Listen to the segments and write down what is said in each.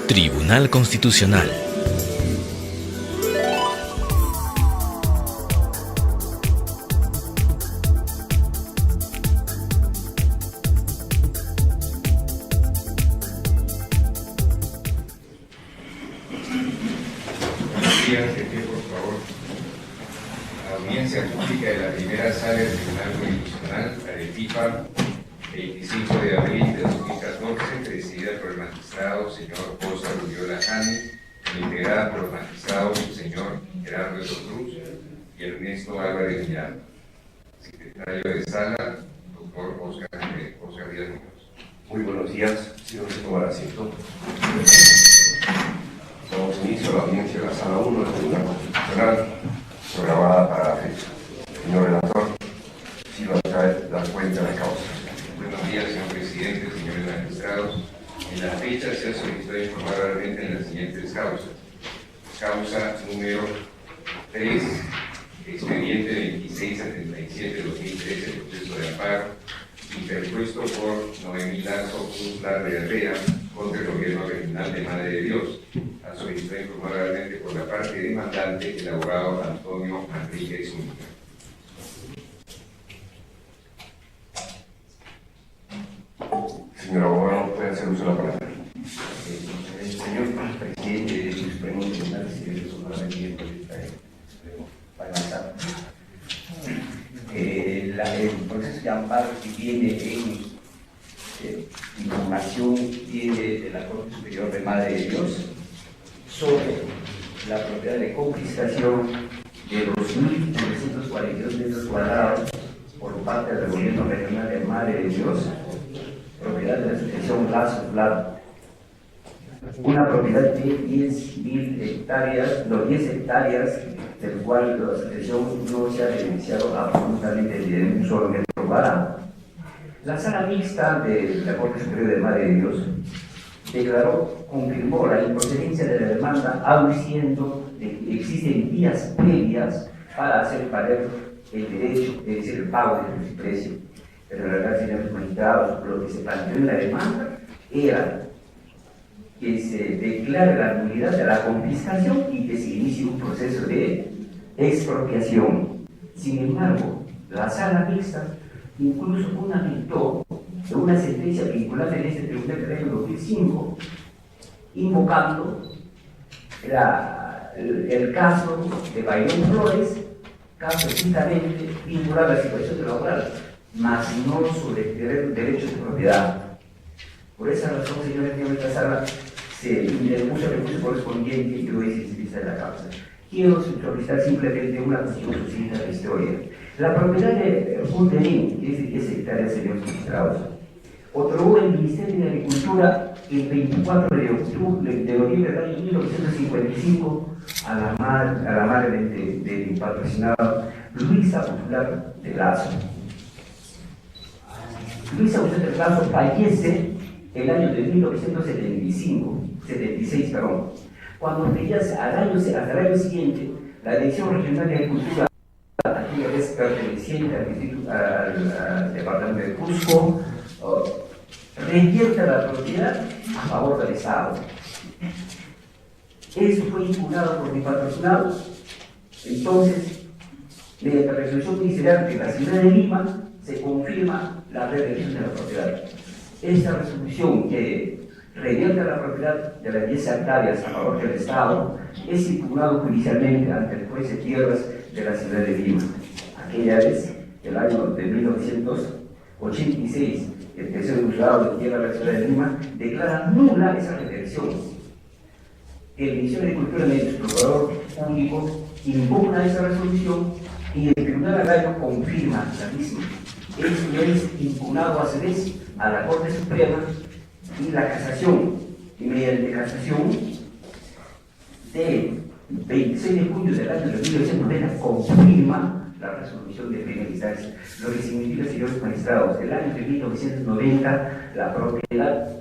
Tribunal Constitucional. Por favor. La audiencia pública de la primera sala del Tribunal Constitucional, Arequipa, 25 de abril de 2014, presidida por el magistrado señor Oscar Uriola Jani, integrada por los magistrados señor Gerardo de Cruz y Ernesto Álvarez Villar. Secretario de sala, doctor Oscar Díaz Muñoz. Muy buenos días, señores, tomar asiento. Damos inicio a la audiencia de la sala 1 del Tribunal Constitucional, programada para la fecha. Señor relator, si va a traer la cuenta de la causa. Buenos días, señor presidente, señores magistrados. En la fecha se ha solicitado informar brevemente en las siguientes causas. Causa número 3, expediente 2677 de 2013, proceso de amparo, interpuesto por Noemí Lazo Cruz Larre Herrera contra el gobierno regional de Madre de Dios. Ha solicitado informar brevemente por la parte demandante el abogado Antonio Manrique Zúñiga. Señor abogado, puede hacer uso de la palabra. Señor presidente de los Supremo Tribunal, para avanzar. El proceso de amparo que viene en información viene de la Corte Superior de Madre de Dios sobre la propiedad de confiscación de 2.942 metros cuadrados por parte del gobierno regional de Madre de Dios, propiedad de la asociación Lazo Plata. Una propiedad de 10.000 hectáreas, los 10 hectáreas, del cual la asociación no se ha beneficiado absolutamente de un solo metro cuadrado. La sala mixta de la Corte Superior de Madre de Dios confirmó la improcedencia de la demanda, aduciendo que existen vías previas para hacer valer el derecho, es decir, el pago de su precio. Pero en realidad, señores magistrados, lo que se planteó en la demanda era que se declare la nulidad de la confiscación y que se inicie un proceso de expropiación. Sin embargo, la sala mixta incluso fundamentó una sentencia vinculante en este tribunal del año 2005, invocando el caso de Bayrón Flores, caso estrictamente vinculado a la situación laboral, mas no sobre derechos de propiedad. Por esa razón, señores, en esta sala se interpuso el recurso correspondiente y hoy se utiliza de la causa. Quiero solicitar simplemente una cuestión sucinta de la historia. La propiedad de Junterín, que es de 10 hectáreas, señores magistrados, otorgó el Ministerio de Agricultura el 24 de noviembre del año 1955 a la madre del patrocinado Luisa Popular de Lazo. Luisa Popular de Lazo fallece el año de 1976, cuando hasta el año siguiente, la Dirección Regional de Agricultura, aquella vez perteneciente al departamento de Cusco, revierte la propiedad a favor del Estado. Eso fue impugnado por mi patrocinado. Entonces, mediante la resolución ministerial de la ciudad de Lima, se confirma la reversión de la propiedad. Esta resolución que revierte la propiedad de las 10 hectáreas a favor del Estado es impugnado judicialmente ante el juez de tierras de la ciudad de Lima. Aquella vez, el año de 1986, el tercer juzgado de tierra de la ciudad de Lima declara nula esa reversión. El Ministerio de Agricultura, mediante su procurador público, impugna esa resolución y el Tribunal Agrario confirma la misma. Eso es impugnado a su vez a la Corte Suprema y la casación, y mediante casación del 26 de junio del año de 1990 confirma la resolución de primera instancia, lo que significa, señores magistrados, el año de 1990 la propiedad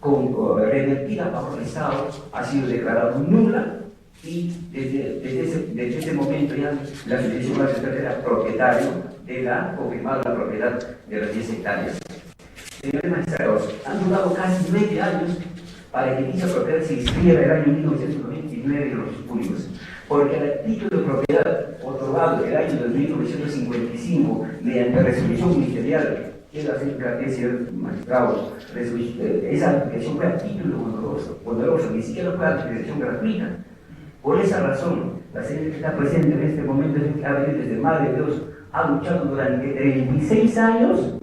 revertida a favor del Estado ha sido declarada nula y desde ese momento ya la Asociación Nacional era propietario de confirmada la propiedad de las 10 hectáreas. Señores magistrados, han durado casi 20 años para que dicha propiedad se inscriba el año 1999 en los registros públicos, porque el título de propiedad otorgado el año 1955 mediante resolución ministerial, que es la sentencia del magistrado, esa aplicación fue a título oneroso, ni siquiera fue a aplicación gratuita. Por esa razón, la señora que está presente en este momento, ha venido desde Madre de Dios, ha luchado durante 36 años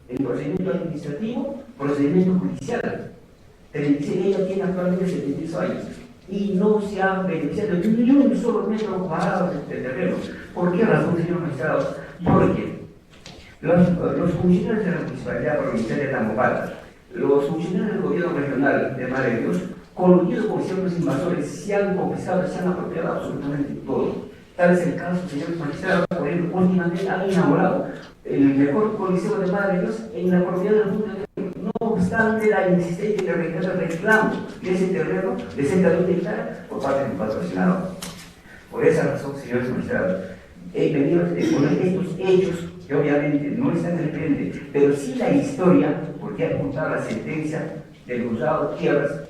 en procedimiento administrativo, procedimiento judicial. 36, ella tiene actualmente 72 años y no se ha beneficiado ni un solo metro cuadrado de terreno. ¿Por qué razón, señor magistrado? Porque los funcionarios de la Municipalidad Provincial de Tamaulipas, los funcionarios del Gobierno Regional de Madre de Dios, coludidos con ciertos invasores, se han confiscado, se han apropiado absolutamente todo. Tal es el caso, señor magistrado, por ejemplo, últimamente han inaugurado el mejor coliseo de Madre de Dios en la propiedad del mundo. No obstante la insistencia de reiterar el reclamo de ese terreno de cerca de 1 hectárea por parte del patrocinador. Por esa razón, señores magistrados, he venido a exponer estos hechos que obviamente no están en el presente, pero sí la historia, porque ha apuntado la sentencia del juzgado de tierras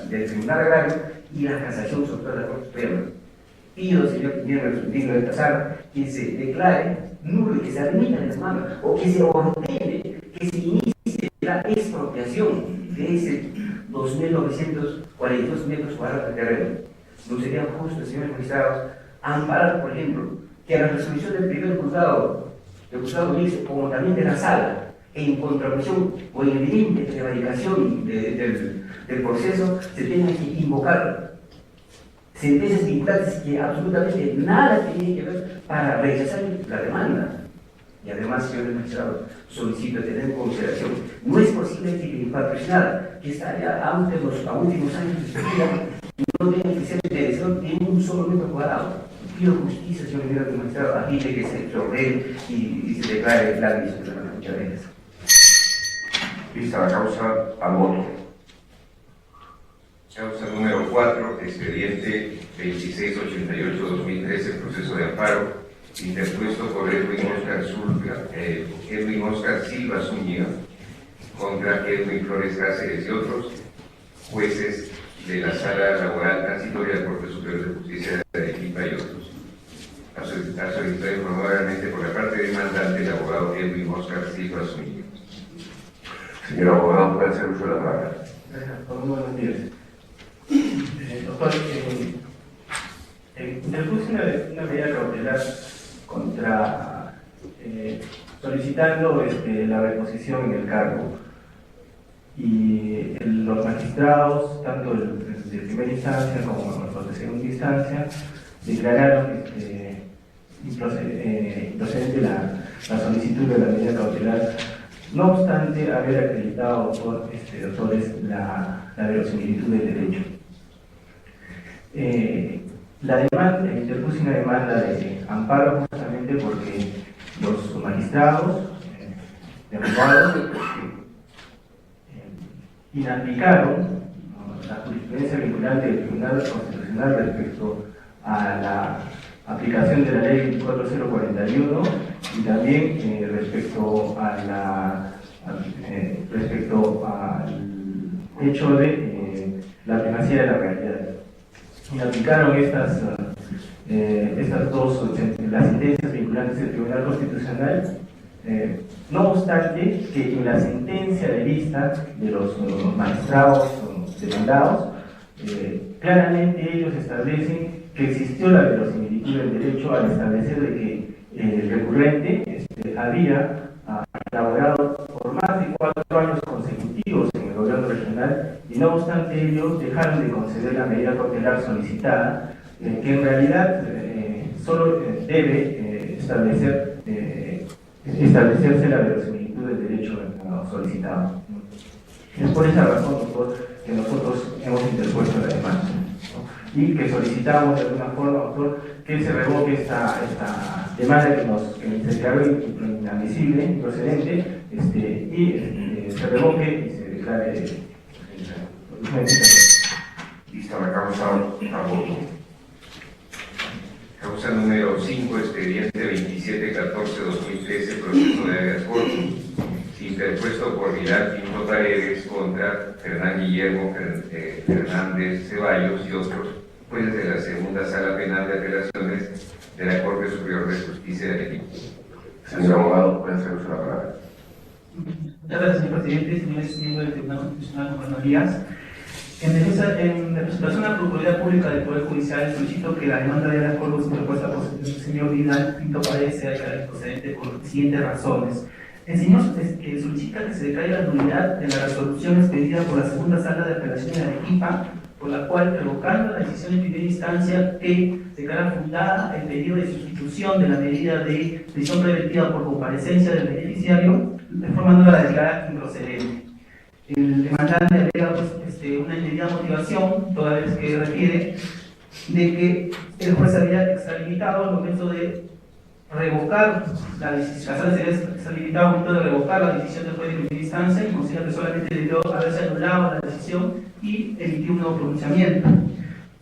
del Tribunal Agrario y la casación sobre la Corte Suprema. Pido, señor miembro digno de esta sala, que se declare nulo y que se admita en las manos, o que se ordene que se inicie la expropiación de ese 2.942 metros cuadrados de terreno. No sería justo, señores magistrados, amparar, por ejemplo, que a la resolución del primer juzgado, mixto, como también de la sala, en contraposición o en evidente prevaricación del proceso, se tengan que invocar sentencias vinculantes que absolutamente nada tienen que ver para rechazar la demanda. Y además, señores magistrados, solicito tener en consideración, no es posible que el patrocinado, que está ya a últimos años de su vida, no tenga que ser merecedor de un solo metro cuadrado. Pido justicia, señor magistrado, a fin de que se ordene y se declare la admisión de la mano. Muchas gracias. Vista la causa, al voto. Causa número 4, expediente 2688-2013, proceso de amparo, interpuesto por Edwin Oscar Silva Zúñiga contra Edwin Flores Cáceres y otros jueces de la Sala Laboral Transitoria del Corte Superior de Justicia de Arequipa y otros. Ha solicitado informalmente por la parte demandante el abogado Edwin Oscar Silva Zúñiga. Señor abogado, puede hacer uso de la palabra. Gracias, buenos días. Doctor, interpuse una medida cautelar contra solicitando la reposición en el cargo. Y los magistrados, tanto de primera instancia como los de segunda instancia, declararon improcedente la solicitud de la medida cautelar, no obstante haber acreditado autores la verosimilitud del derecho. Interpuse una demanda de amparo justamente porque los magistrados derogados inaplicaron la jurisprudencia vinculante del Tribunal Constitucional respecto a la aplicación de la Ley 24041 y también respecto al hecho de la primacía de la realidad. Y aplicaron estas dos las sentencias vinculantes del Tribunal Constitucional, no obstante que en la sentencia de vista de los magistrados demandados, claramente ellos establecen que existió la verosimilitud del derecho al establecer de que el recurrente había elaborado por más de 4 años consecutivos en el gobierno regional y no obstante ello dejaron de conceder la medida cautelar solicitada, que en realidad solo debe establecerse la verosimilitud del derecho solicitado. Es por esa razón, doctor, que nosotros hemos interpuesto la demanda, ¿no? Y que solicitamos de alguna forma, doctor, que se revoque esta demanda que se declaró inadmisible, improcedente, y se revoque y se declare. Vista la causa, al voto. Causa número 5, expediente 2714-2013, proceso de habeas corpus, sin interpuesto por Pilar Pinto Paredes contra Fernán Guillermo Fernández Ceballos y otros jueces de la Segunda Sala Penal de Apelaciones de la Corte Superior de Justicia de Arequipa. Señor abogado, puede hacer uso de la palabra. Muchas gracias, señor presidente, señores miembros del Tribunal Constitucional, con buenos días. En representación a la Procuraduría Pública del Poder Judicial, solicito que la demanda de la Corte interpuesta por el señor Vidal Pinto Paredes sea declarada procedente por las siguientes razones. El señor solicita que se declare la nulidad de la resolución expedida por la Segunda Sala de Apelaciones de Arequipa, por la cual, revocando la decisión en primera instancia que declara fundada el pedido de sustitución de la medida de prisión preventiva por comparecencia del beneficiario, reformándola la declara improcedente. El demandante alega una indebida motivación, toda vez que requiere de que el juez había extralimitado al momento de revocar la decisión, la sala se había extralimitado al momento de revocar la decisión del juez de primera instancia y considera que solamente debió haberse anulado la decisión y emitió un nuevo pronunciamiento.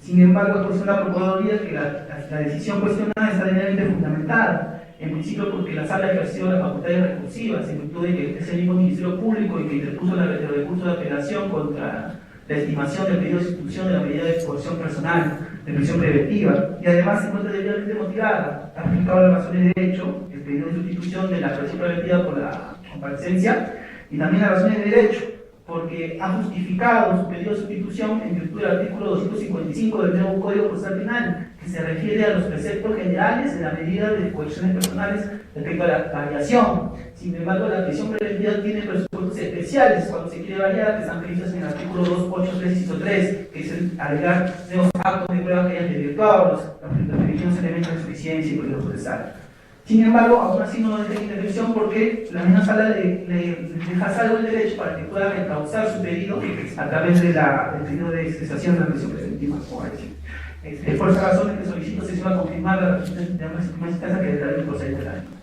Sin embargo, pues la Procuraduría que la decisión cuestionada está debidamente fundamentada. En principio, porque la sala ejerció las facultades recursivas, en virtud de que es el mismo Ministerio Público y que interpuso el recurso de apelación contra la estimación del pedido de sustitución de la medida de coerción personal de prisión preventiva, y además se encuentra debidamente motivada, ha aplicado las razones de derecho, el pedido de sustitución de la prisión preventiva por la comparecencia, y también las razones de derecho, porque ha justificado su pedido de sustitución en virtud del artículo 255 del nuevo Código Procesal Penal, que se refiere a los preceptos generales de la medida de coerciones personales respecto a la variación. Sin embargo, la prisión preventiva tiene presupuestos especiales cuando se quiere variar, que están previstos en el artículo 283, inciso 3, que es el agregar nuevos actos de prueba que hayan desvirtuado los pequeños elementos de suficiencia y peligro procesal. Sin embargo, aún así no deja intervención porque la misma sala le deja salvo el derecho para que pueda reencauzar su pedido a través del pedido de cesación de la prisión preventiva. Por esa razón es que solicito se va a confirmar la resolución de una instancia que declaró improcedente la demanda.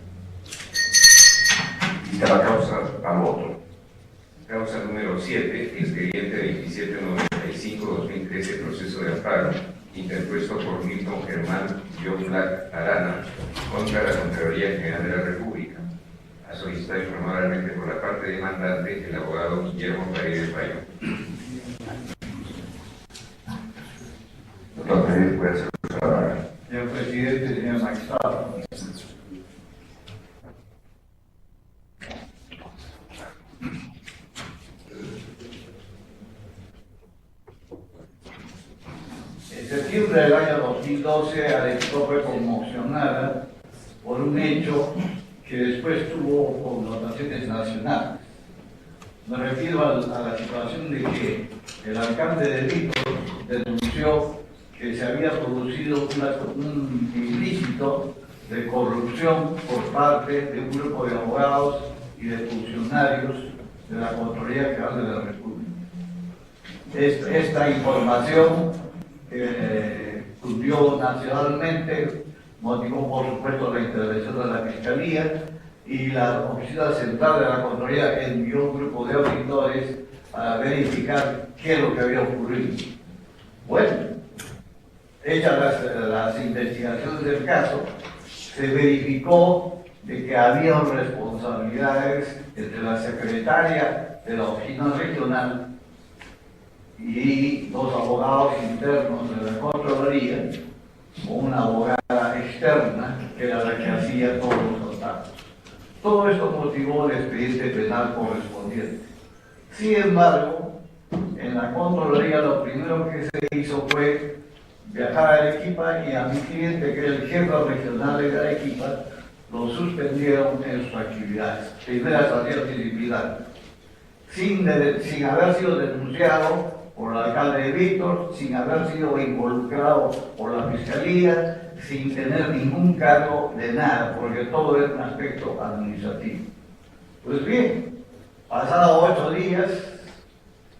Lista la causa al voto. Causa número 7, expediente 2795-2013, proceso de amparo, interpuesto por Milton Germán Black Arana contra la Contraloría General de la República. Ha solicitado informar oralmente por la parte demandante el abogado Guillermo Paredes Bayo. Doctor Paredes, puede hacer uso de la palabra. Señor presidente, señor magistrado. En septiembre del año 2012, Arequipa fue conmocionada por un hecho que después tuvo connotaciones nacionales. Me refiero a la situación de que el alcalde de Víctor denunció que se había producido un ilícito de corrupción por parte de un grupo de abogados y de funcionarios de la Contraloría General de la República. Esta información cundió nacionalmente, motivó por supuesto la intervención de la Fiscalía, y la Oficina Central de la Contraloría envió un grupo de auditores a verificar qué es lo que había ocurrido. Bueno, hechas las investigaciones del caso, se verificó de que había responsabilidades entre la secretaria de la Oficina Regional y dos abogados internos de la Contraloría, o una abogada externa que era la que hacía todos los contactos. Todo esto motivó el expediente penal correspondiente. Sin embargo, en la Contraloría lo primero que se hizo fue viajar a Arequipa, y a mi cliente, que era el jefe regional de Arequipa, lo suspendieron en sus actividades. Primera sanción disciplinaria, sin haber sido denunciado por el alcalde de Víctor, sin haber sido involucrado por la Fiscalía, sin tener ningún cargo de nada, porque todo es un aspecto administrativo. Pues bien, pasados 8 días,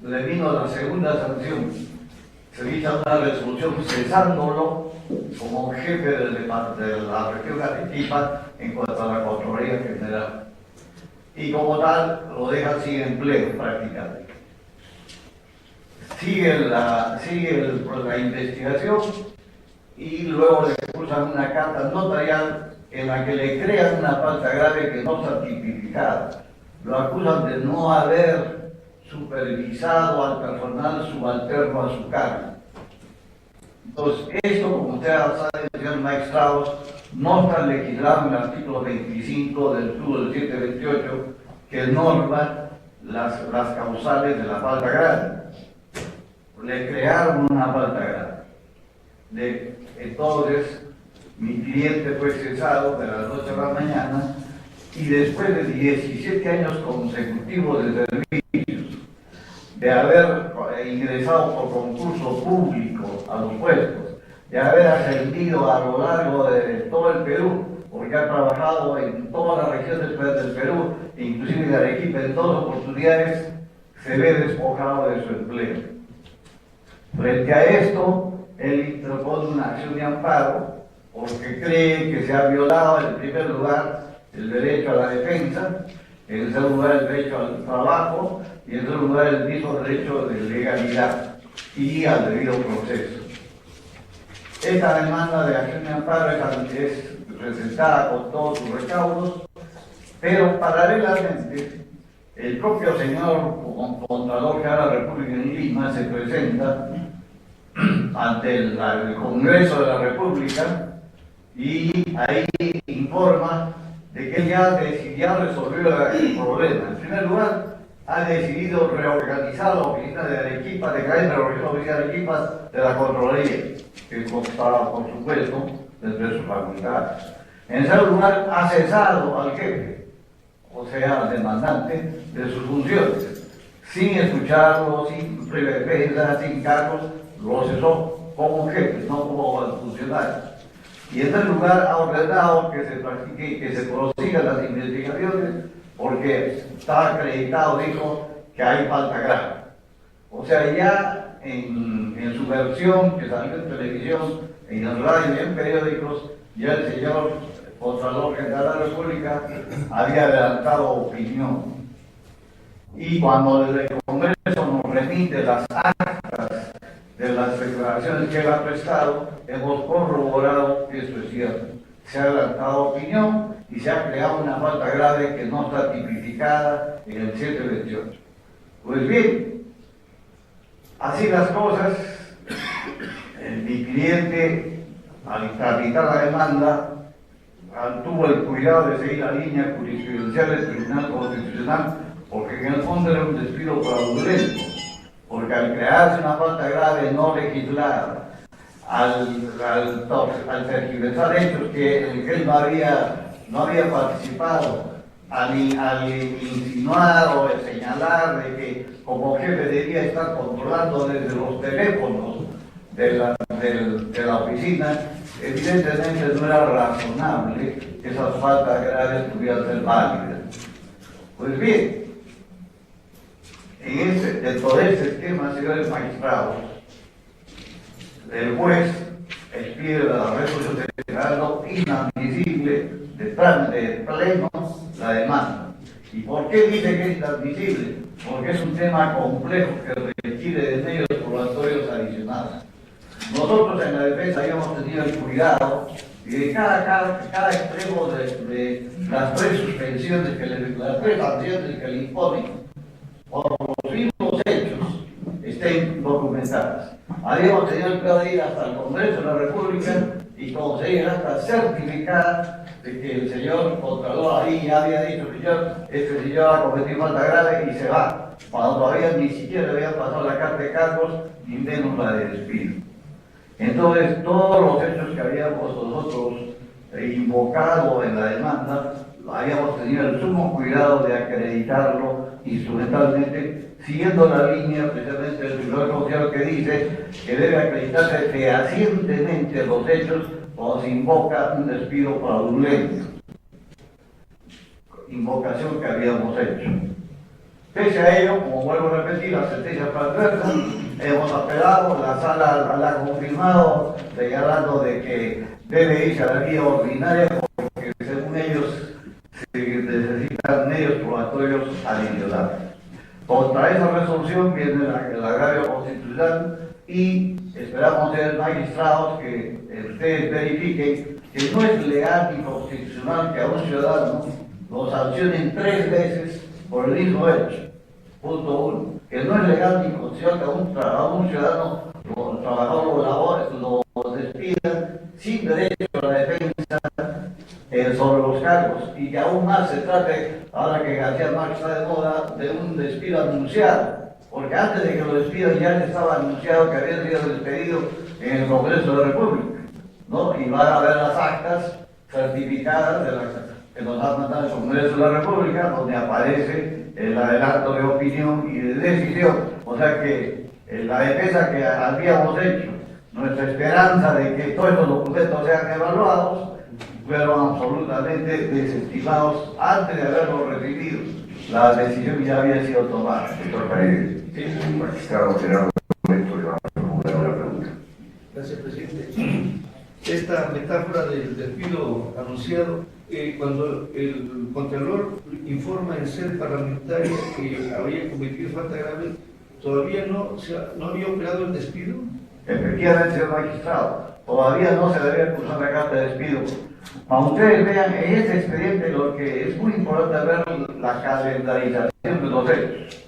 le vino la segunda sanción. Se hizo una resolución cesándolo como jefe de la región de Arequipa en cuanto a la Contraloría General. Y como tal, lo deja sin empleo prácticamente. Sigue la investigación, y luego le cursan una carta notarial en la que le crean una falta grave que no está tipificada. lo acusan de no haber supervisado al personal subalterno a su cargo. Entonces, esto, como ustedes saben, señor magistrados, no está legislado en el artículo 25 del estudio del 728, que norma las causales de la falta grave. Le crearon una falta grave. Entonces, mi cliente fue cesado de las 8 de la mañana y después de 17 años consecutivos de servicios, de haber ingresado por concurso público a los puestos, de haber ascendido a lo largo de todo el Perú, porque ha trabajado en todas las regiones del Perú, inclusive de Arequipa, en todas oportunidades, se ve despojado de su empleo. Frente a esto, él interpone una acción de amparo porque cree que se ha violado en primer lugar el derecho a la defensa, en segundo lugar el derecho al trabajo y en tercer lugar el mismo derecho de legalidad y al debido proceso. Esta demanda de acción de amparo es presentada con todos sus recaudos, pero paralelamente el propio señor Contralor General de la República en Lima se presenta ante el Congreso de la República y ahí informa de que él ya resolvió el problema. En primer lugar, ha decidido reorganizar la oficina de Arequipa, de caer la oficina de Arequipa de la Contraloría, que constaba, por supuesto, desde sus facultades. En segundo lugar, ha cesado al jefe, o sea, al demandante, de sus funciones, sin escucharlo, sin defensa, sin cargos, lo cesó como jefe, no como funcionario. Y en tercer lugar, ha ordenado que se practique, que se prosigan las investigaciones, porque está acreditado, dijo, que hay falta grave. O sea, ya en su versión, que salió en televisión, en el radio y en periódicos, ya el señor Contralor General de la República había adelantado opinión. Y cuando el Congreso nos remite las actas de las declaraciones que él ha prestado, hemos corroborado que esto es cierto. Se ha adelantado opinión y se ha creado una falta grave que no está tipificada en el 728. Pues bien, así las cosas, mi cliente, al tramitar la demanda, tuvo el cuidado de seguir la línea jurisprudencial del Tribunal Constitucional, porque en el fondo era un despido fraudulento, porque al crearse una falta grave no legislada, al tergiversar hechos en que él no había participado, al insinuar o señalar de que como jefe debía estar controlando desde los teléfonos de la oficina, evidentemente no era razonable que esas faltas graves pudieran ser válidas. Pues bien, dentro de este esquema, señores magistrados, el juez expide la resolución de declararlo inadmisible de pleno la demanda. ¿Y por qué dice que es inadmisible? Porque es un tema complejo que requiere de medios probatorios adicionales. Nosotros en la defensa habíamos tenido el cuidado de cada extremo de las tres suspensiones, las tres sanciones que le imponen por los mismos hechos estén documentadas. Habíamos tenido el cuidado de ir hasta el Congreso de la República y conseguir hasta certificar de que el señor Contralor ahí ya había dicho, este señor ha cometido falta grave y se va, cuando todavía ni siquiera le había pasado la carta de cargos ni menos la de despido. Entonces, todos los hechos que habíamos nosotros invocado en la demanda, habíamos tenido el sumo cuidado de acreditarlo instrumentalmente, siguiendo la línea precisamente del Tribunal Constitucional que dice que debe acreditarse fehacientemente los hechos cuando se invoca un despido fraudulento. Invocación que habíamos hecho. Pese a ello, como vuelvo a repetir, la sentencia fue adversa, hemos apelado, la sala la ha confirmado, señalando de que debe irse a la vía ordinaria porque según ellos se necesitan medios probatorios adicionales. Contra esa resolución viene el agravio constitucional y esperamos ser magistrados que ustedes verifiquen que no es legal ni constitucional que a un ciudadano lo sancionen 3 veces por el mismo hecho. Punto uno, que no es legal ni constitucional que a un ciudadano o trabajador o labor lo despidan sin derecho a la defensa sobre los cargos, y que aún más se trate, ahora que García Márquez está de moda, de un despido anunciado, porque antes de que lo despidan ya estaba anunciado que había sido despedido en el Congreso de la República, ¿no? Y van a ver las actas certificadas que nos ha mandado el Congreso de la República, donde aparece el adelanto de opinión y de decisión. O sea que la defensa que habíamos hecho, nuestra esperanza de que todos estos documentos sean evaluados, fueron absolutamente desestimados antes de haberlos recibido. La decisión ya había sido tomada. Doctor Paredes, el magistrado Gerardo Momento le va a formular una pregunta. Gracias, presidente. Esta metáfora del despido anunciado, cuando el Contralor informa en sede parlamentaria que había cometido falta grave, ¿todavía no había operado el despido? Efectivamente, señor magistrado, todavía no se debe cursar la carta de despido. Para ustedes vean en este expediente lo que es muy importante ver la calendarización de los hechos.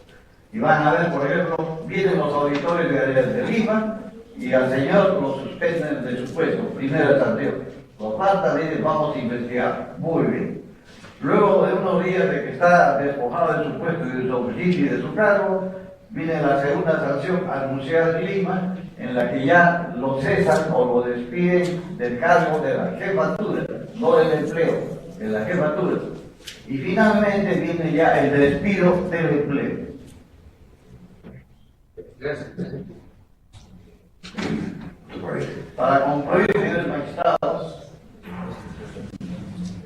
Y van a ver, por ejemplo, vienen los auditores de Lima y al señor lo suspenden de su puesto, primero de tanteo. Lo faltan y vamos a investigar. Muy bien. Luego de unos días de que está despojado de su puesto y de su oficio y de su cargo, viene la segunda sanción anunciada en Lima, en la que ya lo cesan o lo despiden del cargo de la jefatura, no del empleo, de la jefatura. Y finalmente viene ya el despido del empleo. Gracias. Para concluir, señores magistrados,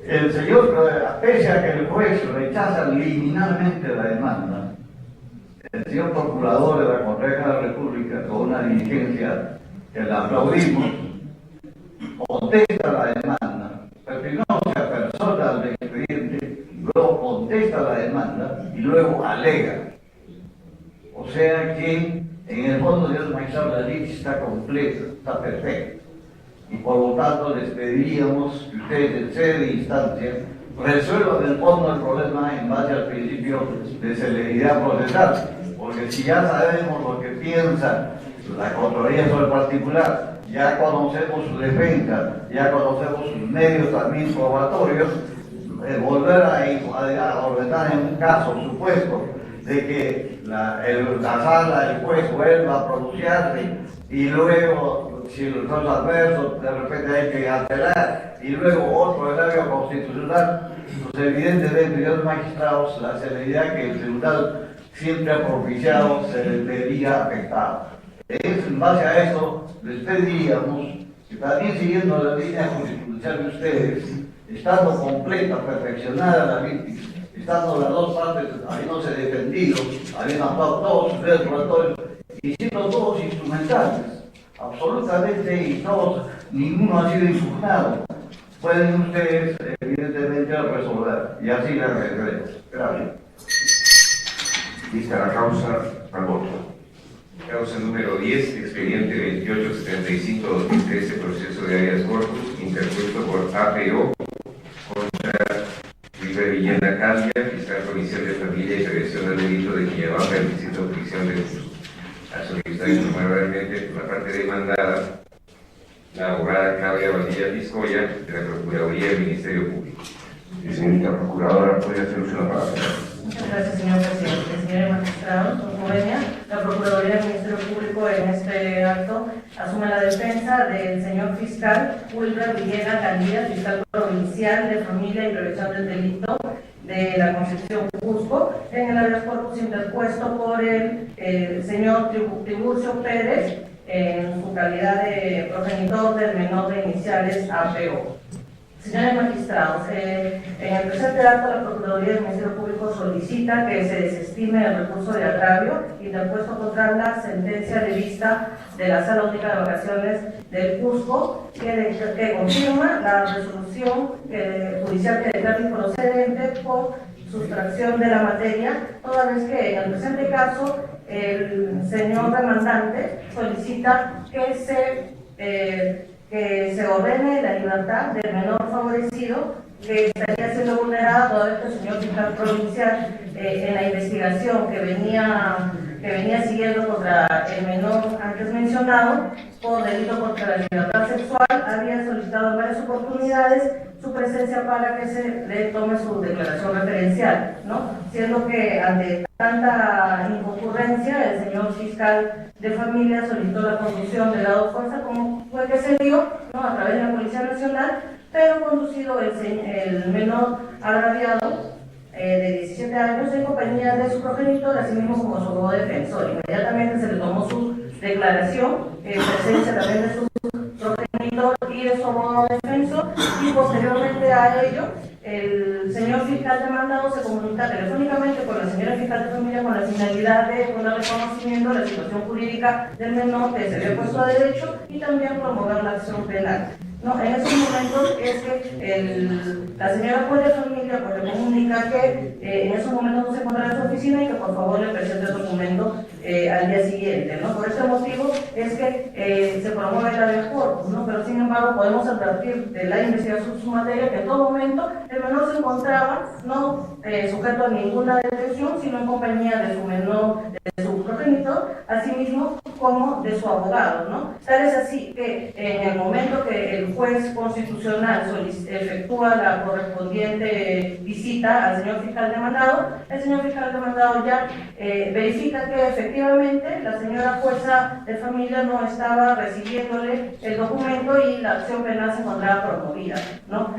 el señor, pese a que el juez rechaza liminalmente la demanda, el señor procurador de la Contraloría de la República, con una diligencia que le aplaudimos, contesta la demanda, pero primero se apersona al expediente, luego contesta la demanda y luego alega. O sea que en el fondo, señor magistrado, la ley está completa, está perfecta. Y por lo tanto les pediríamos que ustedes en sede de instancia resuelvan el fondo del problema en base al principio de celeridad procesal. Porque si ya sabemos lo que piensa la Contraloría sobre el particular, ya conocemos su defensa, ya conocemos sus medios también probatorios, volver a ordenar en un caso supuesto de que la sala, el juez vuelva a pronunciarse y luego, si los son adversos, de repente hay que apelar y luego otro escenario constitucional, pues evidentemente, señores magistrados, la celeridad que el tribunal siempre ha propiciado se les vería afectada. En base a eso, les pediríamos que también siguiendo la línea jurisprudencial de ustedes, estando completa, perfeccionada la víctima, estando las dos partes habiéndose defendido, habiendo actuado todos sus medios probatorios y siendo todos instrumentales, absolutamente, y todos, ninguno ha sido impugnado, pueden ustedes evidentemente resolver, y así les regresa. Gracias. Vista la causa, al voto. Causa número 10, expediente 2875-2013, proceso de habeas corpus, interpuesto por APO contra River Villena Cambia, fiscal provincial de familia y prevención del delito de Quillabamba, el distrito de jurisdicción de Cusco. A solicitar informar realmente por la parte demandada, la abogada Claudia Valdilla Piscoya, de la Procuraduría del Ministerio Público. Señorita Procuradora, ¿puede hacer uso de la palabra? Muchas gracias, señor presidente. Señores magistrados, por convenio, la Procuraduría del Ministerio Público en este acto asume la defensa del señor fiscal Wilber Villena Gandía, fiscal provincial de familia y prevención del delito de la Concepción Cusco, en el habeas corpus interpuesto por el señor Tiburcio Pérez en su calidad de progenitor del menor de iniciales APO. Señores magistrados, en el presente acto la Procuraduría del Ministerio Público solicita que se desestime el recurso de agravio interpuesto contra la sentencia de vista de la Sala Única de Vacaciones del Cusco, que confirma la resolución judicial que declara improcedente por sustracción de la materia, toda vez que en el presente caso el señor demandante solicita que se ordene la libertad del menor favorecido que estaría siendo vulnerada toda vez que el señor fiscal provincial en la investigación que venía siguiendo contra el menor antes mencionado por delito contra la libertad sexual había solicitado en varias oportunidades su presencia para que se le tome su declaración referencial, ¿no? Siendo que ante tanta inconcurrencia el señor fiscal de familia solicitó la conducción del lado fuerza como fue que se dio, ¿no? A través de la Policía Nacional, pero conducido el menor agraviado de 17 años en compañía de su progenitor, así mismo como su abogado defensor. Inmediatamente se le tomó su declaración, presencia también de su progenitor y de su abogado defensor, y posteriormente a ello el señor fiscal demandado se comunica telefónicamente con la señora fiscal de familia con la finalidad de poner reconocimiento de la situación jurídica del menor que se había puesto a derecho y también promover la acción penal. No, en esos momentos es que la señora juez de familia pues, le comunica que en esos momentos no se encuentra en su oficina y que por favor le presente el documento al día siguiente, ¿no? Por este motivo es que se promueve el habeas corpus, ¿no? Pero sin embargo podemos advertir de la investigación de su materia que en todo momento el menor se encontraba no sujeto a ninguna detención, sino en compañía de su menor, de su progenitor, asimismo como de su abogado, ¿no? Tal es así que en el momento que el juez constitucional efectúa la correspondiente visita al señor fiscal demandado, el señor fiscal demandado ya verifica que efectivamente la señora jueza de familia no estaba recibiéndole el documento y la acción penal se encontraba promovida, ¿no?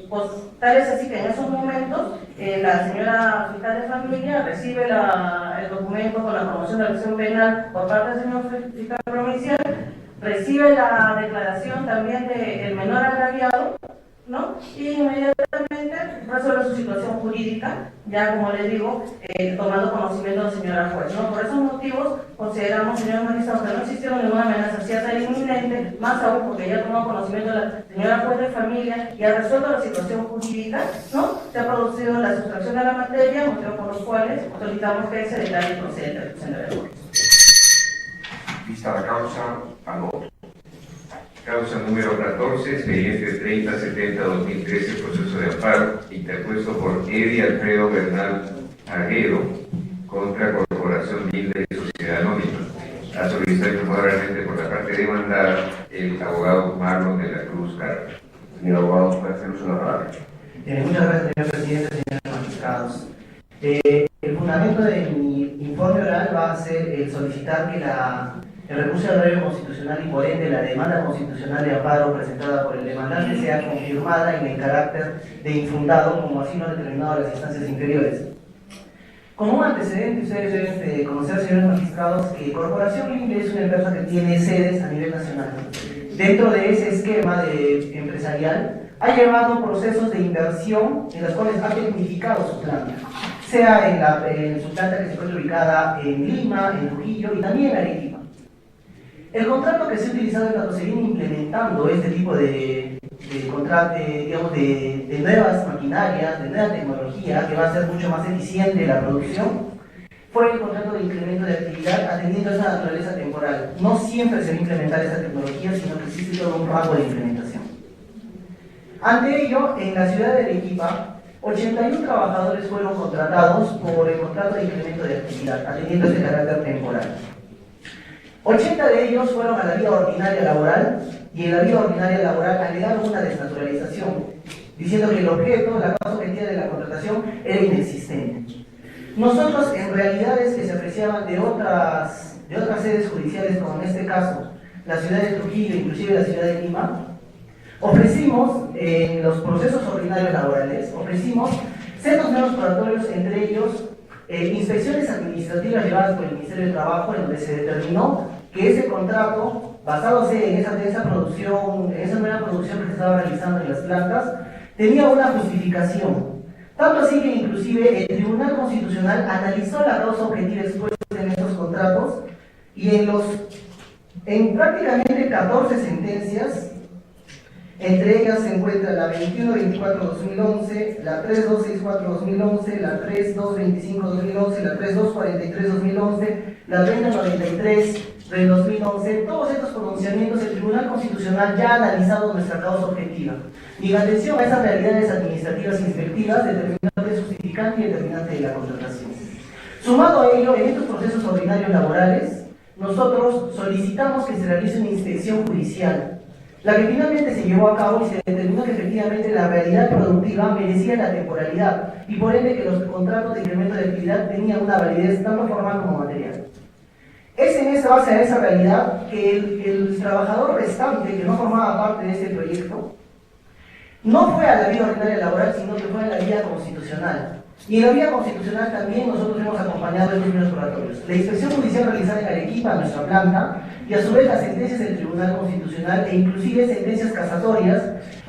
Pues, tal es así que en esos momentos la señora fiscal de familia recibe el documento con la promoción de la acción penal por parte del señor fiscal provincial, recibe la declaración también del menor agraviado, ¿no? Y inmediatamente resuelve su situación jurídica, ya como les digo, tomando conocimiento de la señora juez, ¿no? Por esos motivos consideramos, señor magistrado, que no existieron ninguna amenaza cierta e inminente, más aún porque ya tomó conocimiento de la señora juez de familia y ha resuelto la situación jurídica, ¿no? Se ha producido la sustracción de la materia, motivo por los cuales solicitamos que se declare procedente de ejecución de deberes. Vista la causa, al voto. Causa número 14, expediente 3070-2013, proceso de amparo, interpuesto por Eddie Alfredo Bernal Arguedo contra Corporación Linda y Sociedad Anónima. A solicitar favorablemente por la parte demandada el abogado Marlon de la Cruz Carlos. Señor abogado, puede hacer uso de la palabra. Muchas gracias, señor presidente, señores magistrados. El fundamento de mi informe oral va a ser el solicitar que el recurso al horario constitucional y por ende la demanda constitucional de amparo presentada por el demandante sea confirmada en el carácter de infundado, como así lo han determinado las instancias inferiores. Como un antecedente, ustedes deben conocer, señores magistrados, que Corporación Libre es una empresa que tiene sedes a nivel nacional. Dentro de ese esquema empresarial, ha llevado procesos de inversión en los cuales ha tecnificado su planta, sea en su planta que se encuentra ubicada en Lima, en Trujillo y también en Arequipa. El contrato que se ha utilizado en cuanto se viene implementando este tipo de nuevas maquinarias, de nueva tecnología que va a ser mucho más eficiente la producción, fue el contrato de incremento de actividad atendiendo a esa naturaleza temporal. No siempre se va a implementar esta tecnología, sino que existe todo un rango de implementación. Ante ello, en la ciudad de Arequipa, 81 trabajadores fueron contratados por el contrato de incremento de actividad, atendiendo a ese carácter temporal. 80 de ellos fueron a la vida ordinaria laboral y en la vida ordinaria laboral alegaron una desnaturalización, diciendo que el objeto, la causa objetiva de la contratación era inexistente. Nosotros, en realidades que se apreciaban de otras sedes judiciales, como en este caso la ciudad de Trujillo, inclusive la ciudad de Lima, ofrecimos en los procesos ordinarios laborales, ofrecimos centros menos probatorios, entre ellos inspecciones administrativas llevadas por el Ministerio de Trabajo, en donde se determinó que ese contrato, basándose en esa producción, en esa nueva producción que se estaba realizando en las plantas, tenía una justificación. Tanto así que inclusive el Tribunal Constitucional analizó la causa objetiva expuesta en estos contratos y en prácticamente 14 sentencias, entre ellas se encuentra la 2124-2011, la 3264-2011, la 3225-2011, la 3243-2011, la 3093 del 2011, todos estos pronunciamientos, el Tribunal Constitucional ya ha analizado nuestra causa objetiva y en atención a esas realidades administrativas inspectivas, determinante justificante y determinante de la contratación. Sumado a ello, en estos procesos ordinarios laborales, nosotros solicitamos que se realice una inspección judicial, la que finalmente se llevó a cabo y se determinó que efectivamente la realidad productiva merecía la temporalidad y por ende que los contratos de incremento de actividad tenían una validez tanto formal como material. Es en esa base a esa realidad que el trabajador restante que no formaba parte de este proyecto no fue a la vía ordinaria laboral, sino que fue a la vía constitucional. Y en la vía constitucional también nosotros hemos acompañado estos primeros moratorios. La inspección judicial realizada en Arequipa, nuestra planta, y a su vez las sentencias del Tribunal Constitucional e inclusive sentencias casatorias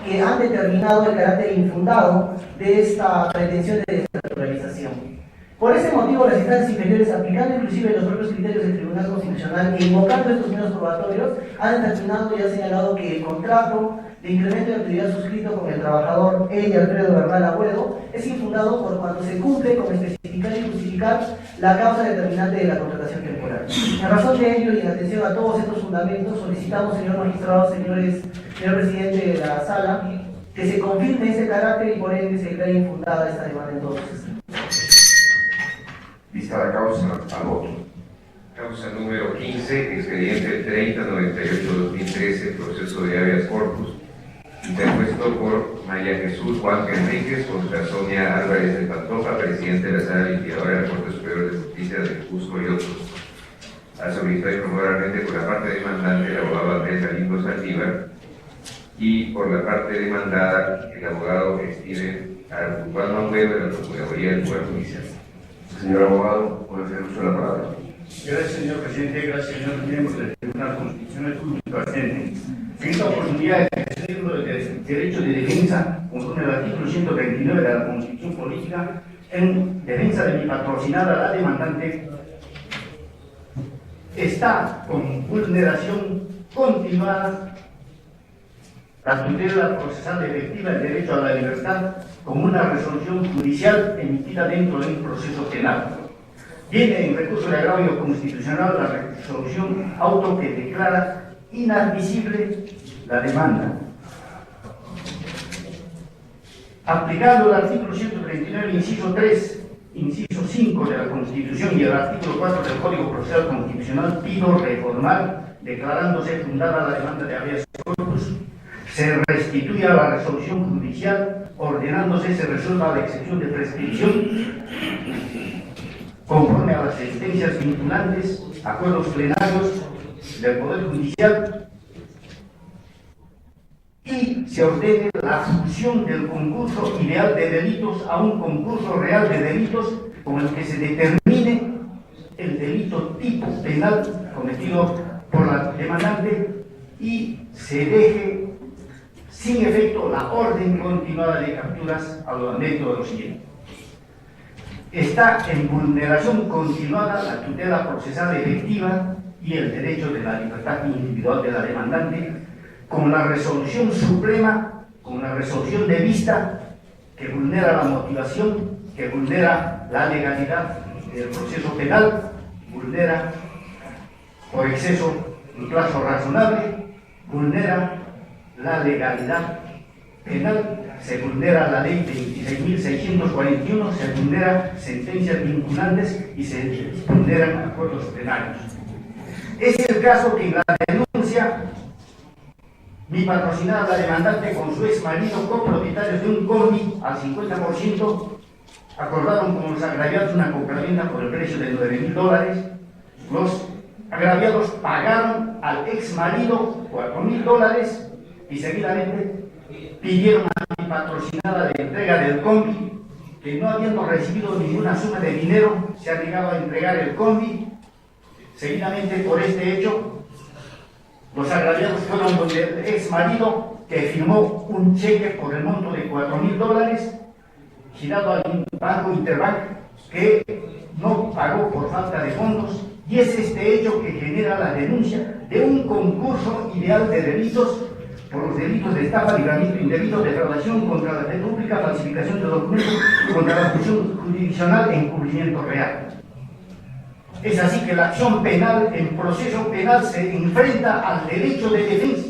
que han determinado el carácter infundado de esta pretensión de desnaturalización. Por ese motivo, las instancias inferiores, aplicando inclusive los propios criterios del Tribunal Constitucional e invocando estos medios probatorios, han determinado y han señalado que el contrato de incremento de actividad suscrito con el trabajador Alfredo Bernal Agüedo es infundado por cuanto se cumple con especificar y justificar la causa determinante de la contratación temporal. En razón de ello y en atención a todos estos fundamentos, solicitamos, señor magistrado, señor presidente de la sala, que se confirme ese carácter y por ende se declare infundada esta demanda en todos los casos. Vista la causa, al voto. Causa número 15, expediente 3098-2013, proceso de habeas corpus, interpuesto por María Jesús Juan Enríquez contra Sonia Álvarez de Pantoja, presidente de la Sala Limpiadora de la Corte Superior de Justicia de Cusco y otros. Ha solicitado y promoveramente por la parte demandante el abogado Andrés Galindo Saldívar y por la parte demandada el abogado Steven Arturo Manguero de la Procuraduría del Poder Judicial. Señor abogado, puede hacer uso de la palabra. Gracias, señor presidente. Gracias, señor miembro del Tribunal Constitucional Público presente. En esta oportunidad, ejerciendo el derecho de defensa, conforme al artículo 129 de la Constitución Política, en defensa de mi patrocinada, la demandante, está con vulneración continuada la tutela procesal efectiva del derecho a la libertad como una resolución judicial emitida dentro de un proceso penal. Viene en recurso de agravio constitucional la resolución auto que declara inadmisible la demanda. Aplicando el artículo 139, inciso 3, inciso 5 de la Constitución y el artículo 4 del Código Procesal Constitucional, pido reformar, declarándose fundada la demanda de habeas corpus, se restituya la resolución judicial, ordenándose se resuelva la excepción de prescripción conforme a las sentencias vinculantes, acuerdos plenarios del Poder Judicial, y se ordene la fusión del concurso ideal de delitos a un concurso real de delitos con el que se determine el delito tipo penal cometido por la demandante y se deje sin efecto la orden continuada de capturas a lo método de lo siguiente. Está en vulneración continuada la tutela procesal efectiva y el derecho de la libertad individual de la demandante con la resolución suprema, con la resolución de vista que vulnera la motivación, que vulnera la legalidad del proceso penal, vulnera por exceso un plazo razonable, vulnera la legalidad penal, se vulnera la ley 26.641, se vulnera sentencias vinculantes y se vulneran acuerdos penales. Es el caso que en la denuncia mi patrocinada, la demandante, con su ex marido, copropietarios de un combi al 50%, acordaron con los agraviados una compraventa por el precio de $9.000. Los agraviados pagaron al ex marido $4.000 y seguidamente pidieron a mi patrocinada de entrega del combi, que no habiendo recibido ninguna suma de dinero, se ha negado a entregar el combi. Seguidamente, por este hecho, los agraviados fueron donde el ex marido, que firmó un cheque por el monto de $4.000, girado al banco Interbank, que no pagó por falta de fondos, y es este hecho que genera la denuncia de un concurso ideal de delitos por los delitos de estafa, libramiento indebido, defraudación contra la fe pública, falsificación de documentos, contra la función jurisdiccional e encubrimiento real. Es así que la acción penal, el proceso penal se enfrenta al derecho de defensa.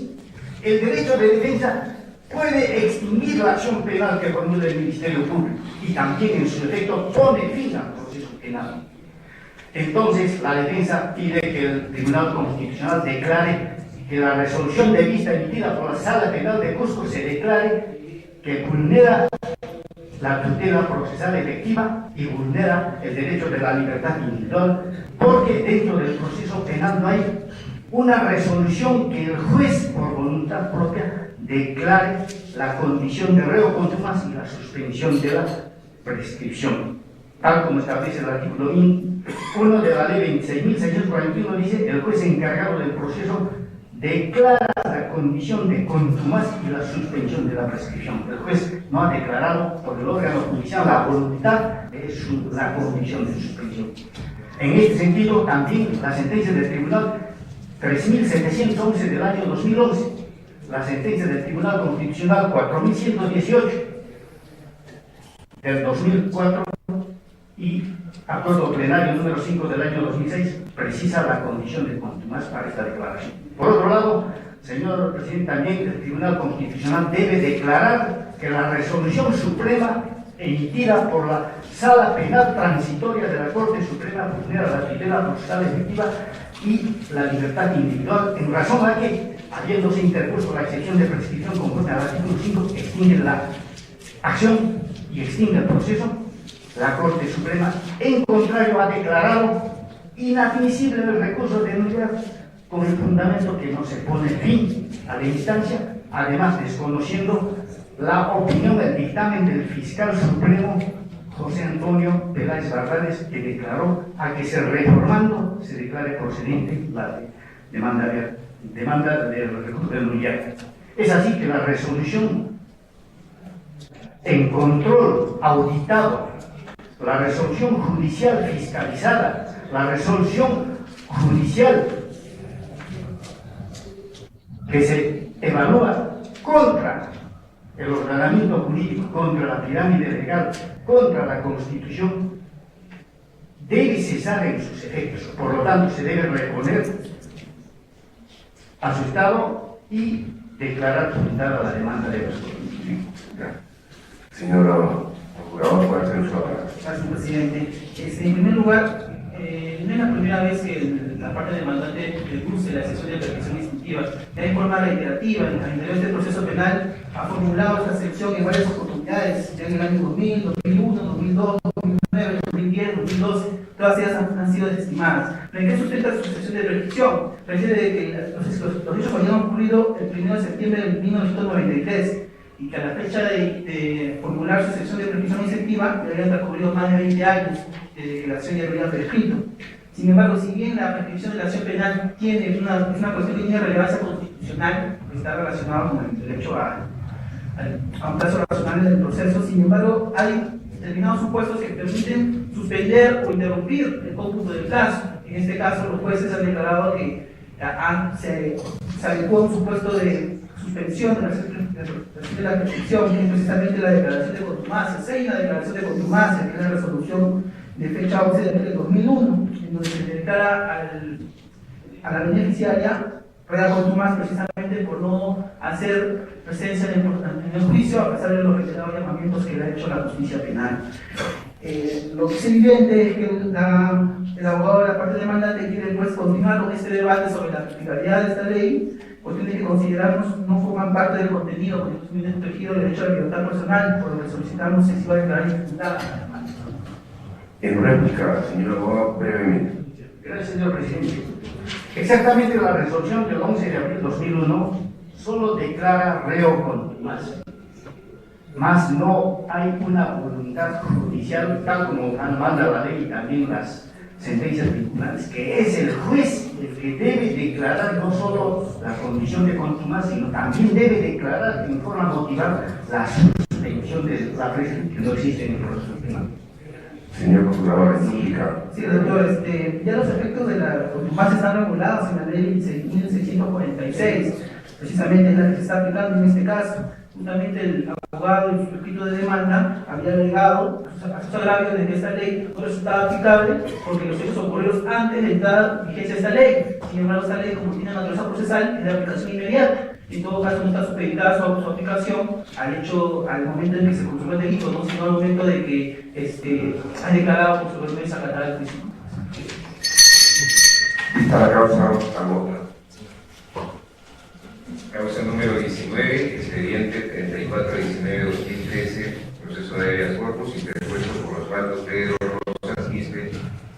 El derecho de defensa puede extinguir la acción penal que formula el Ministerio Público y también en su efecto pone fin al proceso penal. Entonces, la defensa pide que el Tribunal Constitucional declare que la resolución de vista emitida por la Sala Penal de Cusco se declare que vulnera la tutela procesal efectiva y vulnera el derecho de la libertad individual, porque dentro del proceso penal no hay una resolución que el juez, por voluntad propia, declare la condición de reo contumax y la suspensión de la prescripción. Tal como establece el artículo 1 de la ley 26.641, dice: el juez encargado del proceso declara la condición de contumax y la suspensión de la prescripción. El juez no ha declarado por el órgano judicial la voluntad de la condición de suspensión. En este sentido, también la sentencia del Tribunal 3.711 del año 2011, la sentencia del Tribunal Constitucional 4.118 del 2004 y acuerdo plenario número 5 del año 2006 precisa la condición de contumax para esta declaración. Por otro lado, señor presidente, también el Tribunal Constitucional debe declarar que la resolución suprema emitida por la Sala Penal Transitoria de la Corte Suprema vulnera la tutela procesal efectiva y la libertad individual, en razón a que, habiéndose interpuesto la excepción de prescripción conforme al artículo 5, extingue la acción y extingue el proceso. La Corte Suprema, en contrario, ha declarado inadmisible el recurso de nulidad con el fundamento que no se pone fin a la instancia, además desconociendo la opinión del dictamen del fiscal supremo José Antonio Peláez Barrales, que declaró a que se reformando se declare procedente la demanda del recurso de nulidad. Es así que la resolución en control auditado, la resolución judicial fiscalizada, la resolución judicial que se evalúa contra el ordenamiento jurídico, contra la pirámide legal, contra la Constitución, debe cesar en sus efectos. Por lo tanto, se debe reponer a su estado y declarar fundada la demanda de los constitucionales. Señor procurador, puede hacer uso de la palabra. Gracias, presidente. En primer lugar, no es la primera vez que la parte demandante deduce la excepción de prescripción instintiva. Ya en forma reiterativa, al interior de este proceso penal, ha formulado esta excepción en varias oportunidades, ya en el año 2000, 2001, 2002, 2009, 2010, 2012, todas ellas han sido desestimadas. ¿En qué sustenta su excepción de prescripción? Refiere de que los hechos habían ocurrido el 1 de septiembre de 1993. Y que a la fecha de formular su excepción de prescripción incentiva le habían transcurrido más de 20 años de que la acción ya lo había prescrito. Sin embargo, si bien la prescripción de la acción penal tiene una cuestión que tiene relevancia constitucional, que está relacionada con el derecho a un plazo razonable del proceso, sin embargo, hay determinados supuestos que permiten suspender o interrumpir el cómputo del plazo. En este caso, los jueces han declarado que se adecua a un supuesto de suspensión de la prescripción, que es precisamente la declaración de contumacia. Se hay una declaración de contumacia, que es la resolución de fecha 11 de abril de 2001, en donde se declara a la beneficiaria rea contumax precisamente por no hacer presencia en el juicio, a pesar de los reiterados llamamientos que le ha hecho la justicia penal. Lo que es evidente es que el abogado de la parte demandante quiere pues continuar con este debate sobre la aplicabilidad de esta ley, cuestiones que consideramos no forman parte del contenido constitucionalmente protegido del derecho a la libertad personal, por lo que solicitamos que se va a declarar infundada la demanda. En réplica, señor abogado, brevemente. Gracias, señor presidente. Exactamente, la resolución del 11 de abril de 2001 solo declara reo contumax, más no hay una voluntad judicial, tal como manda la ley y también las sentencias vinculantes, que es el juez el que debe declarar no solo la condición de contumax, sino también debe declarar en forma motivada la suspensión de la prescripción que no existe en el proceso penal. Señor procurador, es indicado. Sí, doctor, ya los efectos de la contumacia están regulados en la ley 6.646, precisamente es la que se está aplicando en este caso. Justamente el abogado en su escrito de demanda había alegado a sus agravios de que esta ley no resultaba aplicable porque los hechos ocurrieron antes de entrar en vigencia de esta ley. Sin embargo, esta ley, como tiene naturaleza procesal, es de aplicación inmediata. En todo caso, no está supeditada su aplicación al momento en que se consumó el delito, no sino al momento de que ha declarado por su vergüenza acatar el juicio. Vista la causa, agota. Causa número 19, expediente 3419-2013, proceso de habeas corpus interpuesto por Osvaldo Pedro Rosas Quispe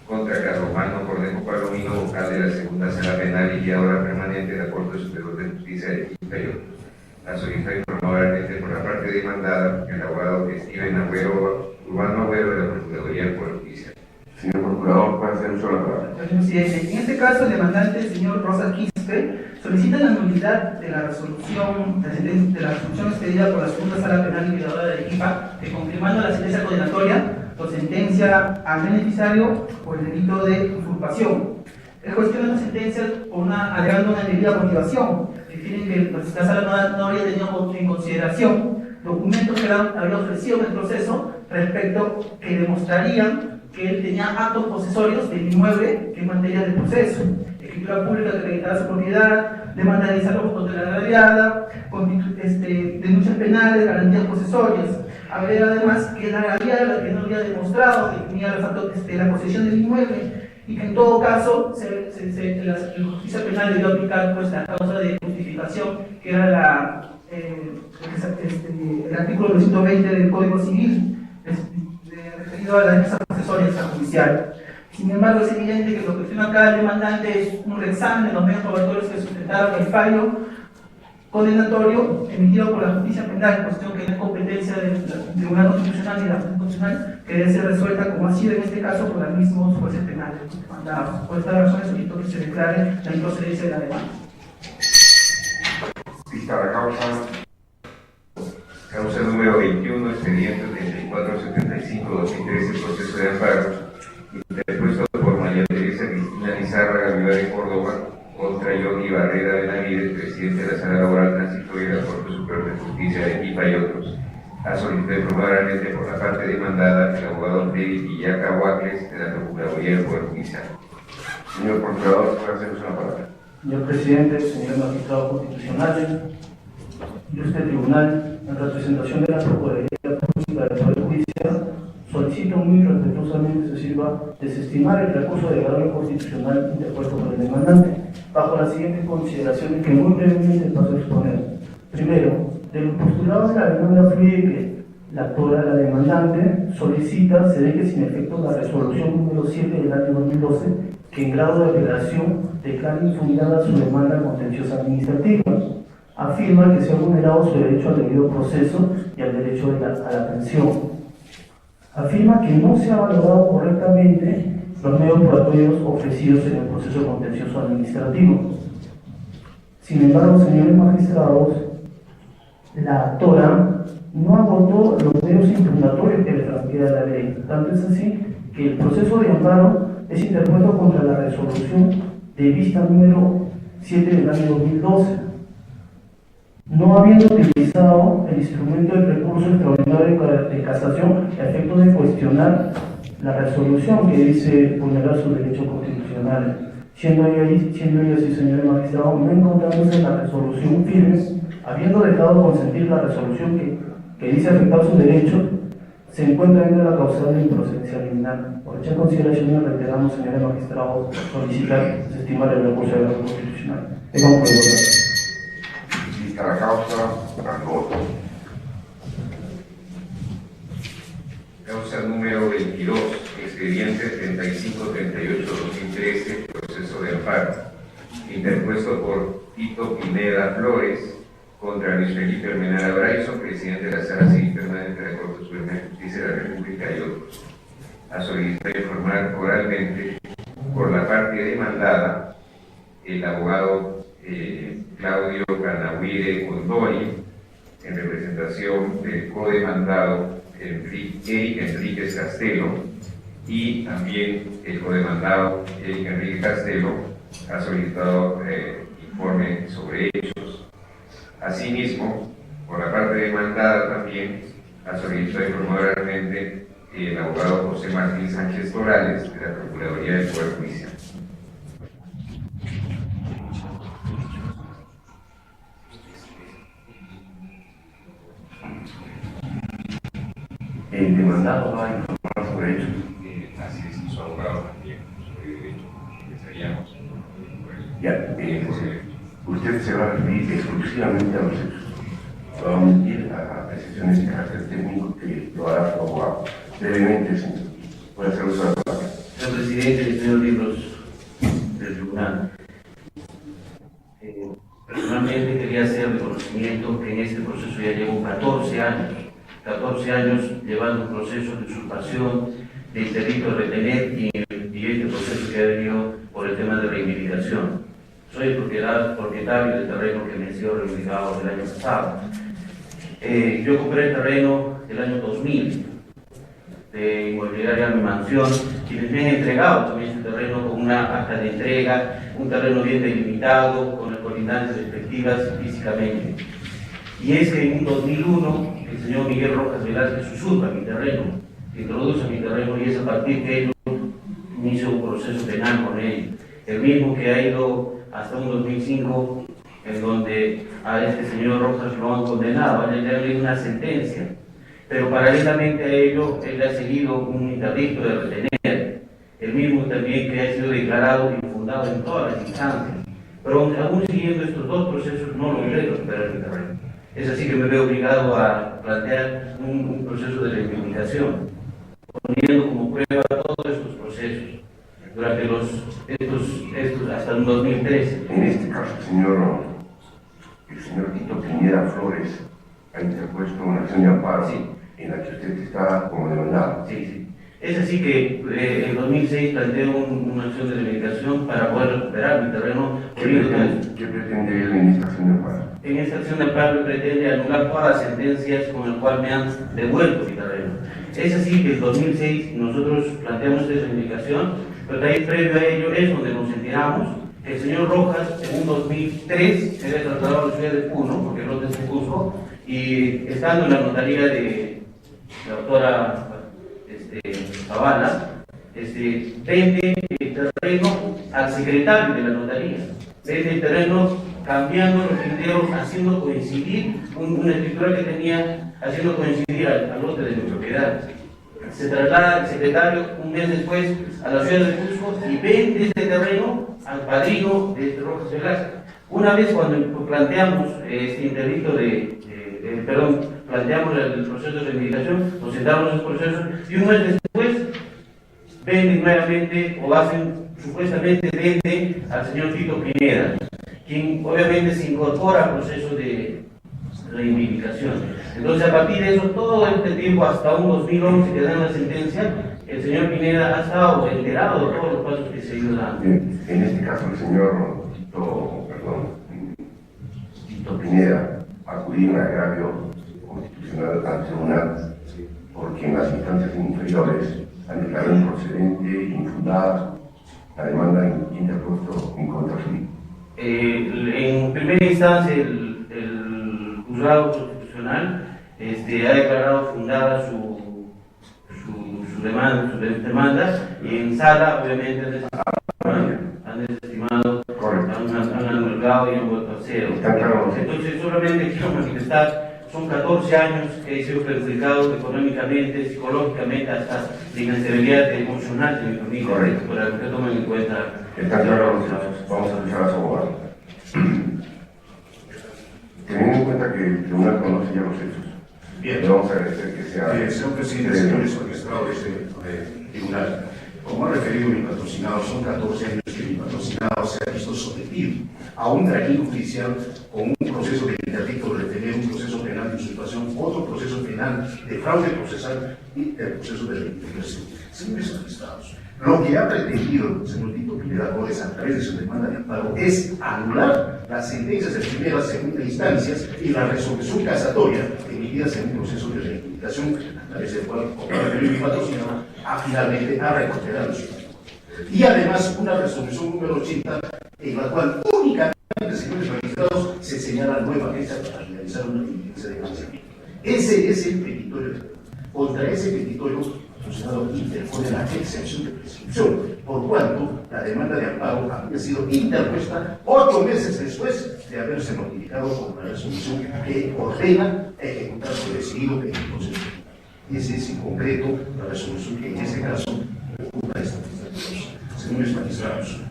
contra Carlomagno Cornejo Palomino, vocal de la segunda sala penal y ahora permanente de la Corte Superior de Justicia de Quito y otros. A solicitar informalmente por la parte demandada el abogado Steven Urbano Agüero de la Procuraduría del Poder Judicial. Señor Procurador, puede hacer uso de la palabra. Presidente, en este caso, el demandante, el señor Rosas Quispe, solicita la nulidad de la resolución expedida por la segunda sala penal liquidadora de Arequipa, que confirmando la sentencia condenatoria por sentencia al beneficiario por el delito de usurpación. Él cuestiona la sentencia alegando una indebida motivación. Definen que la sala no había tenido en consideración documentos que había ofrecido en el proceso respecto que demostrarían que él tenía actos posesorios del inmueble que es materia del proceso. Escritura pública que acreditaba su propiedad, demanda de desalojo contra la agraviada, denuncias penales, garantías posesorias. Habría además que la agraviada que no había demostrado que tenía la posesión del inmueble y que en todo caso la justicia penal debió aplicar pues, la causa de justificación que era el artículo 220 del Código Civil referido a las defensas posesorias extrajudicial. Sin embargo, es evidente que lo que cuestiona acá el demandante es un reexamen de los medios probatorios que sustentaron el fallo condenatorio emitido por la justicia penal, cuestión que no es competencia del Tribunal Constitucional ni de la Justicia Constitucional, que debe ser resuelta como ha sido en este caso por los mismos jueces penales demandados. Por esta razón solicito que se declare la improcedencia de la demanda. Vista la causa. Causa número 21, expediente 3475-2013, proceso de amparo, interpuesto por María Teresa Cristina Lizárraga Vivar de Córdoba contra Johnny Barrera Benavides, presidente de la Sala Laboral Transitoria de la Corte Superior de Justicia de Arequipa y otros. A solicitar formalmente por la parte demandada el abogado David Villaca Huacles de la Procuraduría del Poder Judicial. Señor Procurador, puede hacer uso de la palabra. Señor Presidente, señores magistrados constitucionales, y este tribunal, en representación de la Procuraduría Pública del Poder Judicial, solicito muy respetuosamente se sirva desestimar el recurso de grado constitucional interpuesto por el demandante, bajo las siguientes consideraciones que muy brevemente paso a exponer. Primero, del postulado de la demanda fluye que la autora, la demandante, solicita se deje sin efecto la resolución número 7 del año 2012, que en grado de apelación declara infundada su demanda contenciosa administrativa. Afirma que se ha vulnerado su derecho al debido proceso y al derecho a la pensión. Afirma que no se ha valorado correctamente los medios probatorios ofrecidos en el proceso contencioso administrativo. Sin embargo, señores magistrados, la autora no agotó los medios impugnatorios que le transfiere la ley. Tanto es así que el proceso de amparo es interpuesto contra la resolución de vista número 7 del año 2012. No habiendo utilizado el instrumento del recurso extraordinario de casación a efecto de cuestionar la resolución que dice vulnerar sus derechos constitucionales, siendo ello así, señores magistrados, no encontrándose en la resolución firme, habiendo dejado consentir la resolución que dice afectar sus derechos, se encuentra en la causal de improcedencia liminal. Por dicha consideración, reiteramos, señores magistrados, solicitar desestimar el recurso de la constitucional. Vista la causa, al voto. Causa número 22, expediente 3538-2013, proceso de amparo, interpuesto por Tito Pineda Flores contra Luis Felipe Almenara Braiso, presidente de la Sala Civil Permanente de la Corte Suprema de Justicia de la República y otros. A solicitar informar oralmente por la parte demandada el abogado Claudio Canahuire Condori, en representación del codemandado Eric Enríquez Castelo, y también el codemandado Eric Enrique Castelo ha solicitado informe sobre hechos. Asimismo, Por la parte demandada también ha solicitado informar oralmente el abogado José Martín Sánchez Morales de la Procuraduría del Poder Judicial. El demandado va a informar sobre ello. Así es, su abogado también, sobre derecho, empezaríamos. Ya, usted se va a referir exclusivamente a los hechos. Va a omitir a apreciaciones de carácter técnico que lo hará su abogado. Brevemente, señor. Puede hacer uso de la palabra. Señor presidente y señor miembros del tribunal, personalmente quería hacer reconocimiento que en este proceso ya llevo 14 años llevando un proceso de usurpación, del delito de retener y este proceso que ha venido por el tema de reivindicación. Soy el propietario del terreno que me ha sido reivindicado el año pasado. Yo compré el terreno el año 2000 de Inmobiliaria Mi Mansión, quienes me han entregado también este terreno con una acta de entrega, un terreno bien delimitado, con las colindancias respectivas físicamente. Y es que en 2001 el señor Miguel Rojas Velázquez usurpa mi terreno, introduce mi terreno y es a partir que él inicia un proceso penal con él. El mismo que ha ido hasta un 2005, en donde a este señor Rojas lo han condenado, han leído una sentencia. Pero paralelamente a ello, él ha seguido un interdicto de retener, el mismo también que ha sido declarado infundado en todas las instancias. Pero aún siguiendo estos dos procesos, no logré recuperar mi terreno. Es así que me veo obligado a plantear un proceso de reivindicación, poniendo como prueba todos estos procesos durante estos hasta el 2013. En este caso, el señor Tito Piñera Flores ha interpuesto una acción de amparo en la que usted está como demandado. Sí. Es así que en 2006 planteé una acción de reivindicación para poder recuperar mi terreno. ¿Qué pretende él en esta acción de amparo? En esta acción de amparo pretende anular todas las sentencias con las cuales me han devuelto mi terreno. Es así que en 2006 nosotros planteamos esta reivindicación, pero ahí previo a ello es donde nos enteramos que el señor Rojas en un 2003 se había trasladado a la ciudad de Puno, porque no se Cusco, y estando en la notaría de la doctora Zavala, vende el terreno al secretario de la notaría, vende el terreno cambiando los criterios, haciendo coincidir una escritura que tenía, haciendo coincidir al lote de mi propiedad. Se traslada el secretario un mes después a la ciudad de Cusco y vende este terreno al padrino de Rojas Velázquez. Una vez cuando planteamos este interdicto planteamos el proceso de reivindicación, nos sentamos en el proceso y un mes después venden nuevamente supuestamente venden al señor Tito Pineda, quien obviamente se incorpora al proceso de reivindicación. Entonces, a partir de eso, todo este tiempo, hasta un 2011 que dan la sentencia, el señor Pineda ha estado enterado de todos los pasos que se han ido dando. En este caso, el señor Tito Pineda acudió en agravio constitucional al tribunal porque en las instancias inferiores han declarado improcedente e infundada la demanda interpuesta en contra suya. En primera instancia, el juzgado constitucional ha declarado fundada su demanda y en sala, obviamente, han desestimado, han anulado y han vuelto a cero. Entonces, solamente quiero manifestar, son 14 años que he sido perjudicado económicamente, psicológicamente, hasta la inestabilidad emocional de mi familia, para que tomen en cuenta. Está claro, vamos a escuchar a su abogado. Teniendo en cuenta que el tribunal conoce ya los hechos, le vamos a agradecer que sea... Señor presidente, señores magistrados de este tribunal, como ha referido mi patrocinado, son 14 años que mi patrocinado se ha visto sometido a un trajín judicial con un proceso de interdicto de retener, un proceso penal de usurpación, otro proceso penal de fraude procesal y el proceso de reivindicación. Señores magistrados, lo que ha pretendido el señor Tito Pineda Flores a través de su demanda de amparo es anular las sentencias de primera y segunda instancias y la resolución casatoria emitidas en un proceso de reivindicación a través del cual, como referió mi patrocinado, finalmente ha recuperado su patrimonio. Y además una resolución número 80 en la cual únicamente, señores magistrados, Diputados se señala nueva fecha para realizar una diligencia de lanzamiento. Ese es el petitorio. Contra ese petitorio, el funcionario interpone la excepción de prescripción, por cuanto la demanda de amparo había sido interpuesta 8 meses después de haberse notificado con una resolución que ordena ejecutar lo decidido en el proceso. Ese es en concreto la resolución que en este caso ocupa esta fiscalía. Señores magistrados,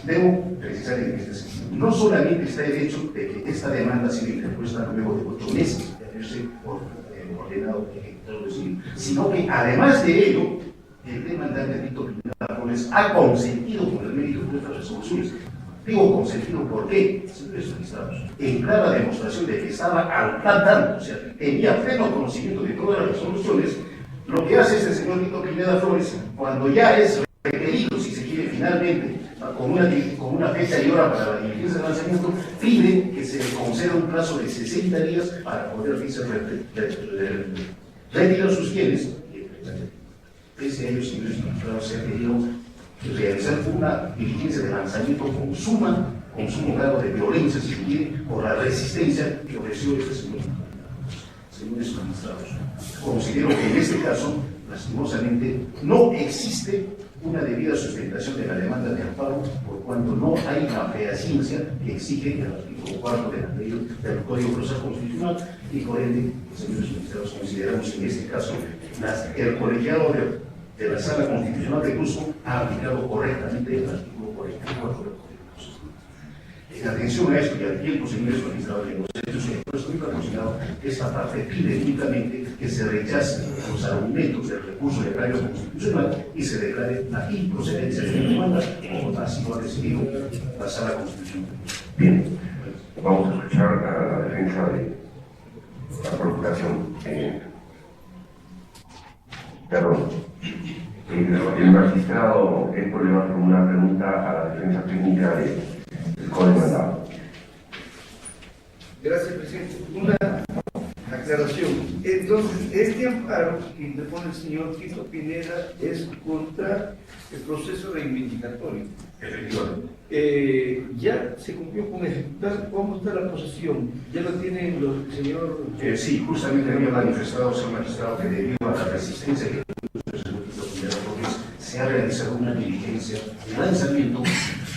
debo precisar en este sentido, no solamente está el hecho de que esta demanda ha sido interpuesta luego de 8 meses de haberse ordenado ejecutar lo decidido, sino que además de ello, el demandante Víctor Pineda Flores ha consentido con el mérito de estas resoluciones. Digo consentido, ¿por qué? Señores magistrados, en clara demostración de que estaba al tanto, o sea, tenía pleno conocimiento de todas las resoluciones. Lo que hace este señor Víctor Pineda Flores, cuando ya es requerido, si se quiere, finalmente, con una fecha y hora para la diligencia de lanzamiento, pide que se le conceda un plazo de 60 días para poder retirar sus bienes. Pese a ellos, señores magistrados, se ha querido realizar una diligencia de lanzamiento con sumo grado de violencia, si se quiere, por la resistencia que ofreció este señor. Señores magistrados, considero que en este caso, lastimosamente, no existe una debida sustentación de la demanda de amparo, por cuanto no hay la fehaciencia que exige el artículo 4 de la ley del Código Procesal Constitucional, y por ende, señores magistrados, consideramos en este caso el colegiado de la Sala Constitucional de Cusco ha aplicado correctamente el artículo 44 del Código Procesal. En atención a esto y al tiempo, señores magistrados, en los hechos que el juez ha considerado, esta parte pide únicamente que se rechacen los argumentos del recurso de cambio constitucional y se declare la improcedencia de la demanda, como así lo ha decidido la Sala Constitucional. Bien, vamos a escuchar a la defensa de la Procuración. El magistrado Héctor le va a hacer una pregunta a la defensa técnica del co-demandado. Gracias, presidente. Una aclaración. Entonces, este amparo que interpone el señor Tito Pineda es contra el proceso reivindicatorio. Efectivamente. Ya se cumplió con ejecutar. ¿Cómo está la posesión? ¿Ya lo tiene el señor? Sí, justamente había manifestado el señor magistrado que debido a la resistencia que el señor Tito Pineda Flores se ha realizado una diligencia de lanzamiento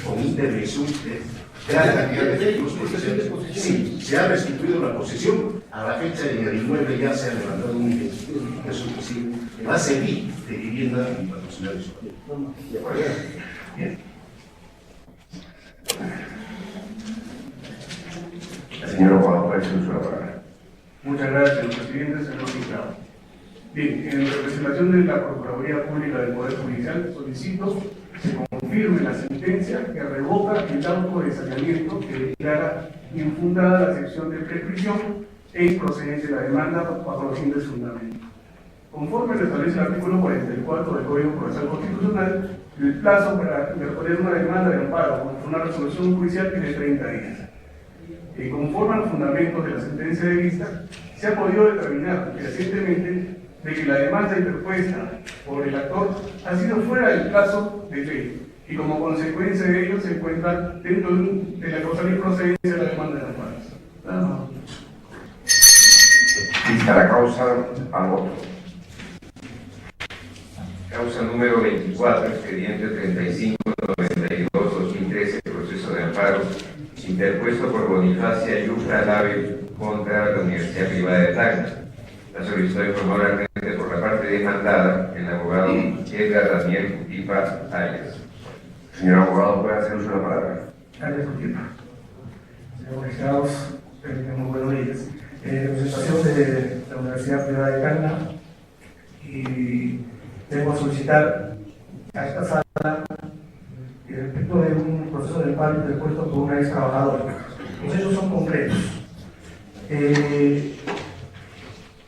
con intervención de gran cantidad de vehículos policiales. Sí, se ha restituido la posesión. A la fecha en el inmueble ya se ha levantado un identificación que sí va a servir de vivienda y patrocinar eso. Bien. La señora Guadalupe ha hecho uso de la palabra. Muchas gracias, señor presidente, señor magistrado. Bien, en representación de la Procuraduría Pública del Poder Judicial, solicito se confirme la sentencia que revoca el auto de saneamiento que declara infundada la sección de prescripción e improcedente la demanda bajo los siguientes fundamentos. Conforme lo establece el artículo 44 del Código Procesal Constitucional, el plazo para interponer una demanda de amparo contra una resolución judicial tiene 30 días. Conforme a los fundamentos de la sentencia de vista, se ha podido determinar recientemente de que la demanda interpuesta por el actor ha sido fuera del plazo de ley y como consecuencia de ello se encuentra dentro de la causal improcedencia de la demanda de amparo. Vista la causa, al voto. Causa número 24, expediente 3592-2013, proceso de amparo, interpuesto por Bonifacia Yufra Lave contra la Universidad Privada de Tacna. La solicitud informó oralmente por la parte demandada el abogado Edgar Daniel Cutipa Arias. Señor abogado, ¿puede hacer uso de la palabra? Gracias, Cutipa. Señor magistrados, muy buenos días. Representación de la Universidad Privada de Tacna y vengo a solicitar a esta sala respecto de un proceso de amparo interpuesto por una ex trabajadora. Los hechos son concretos.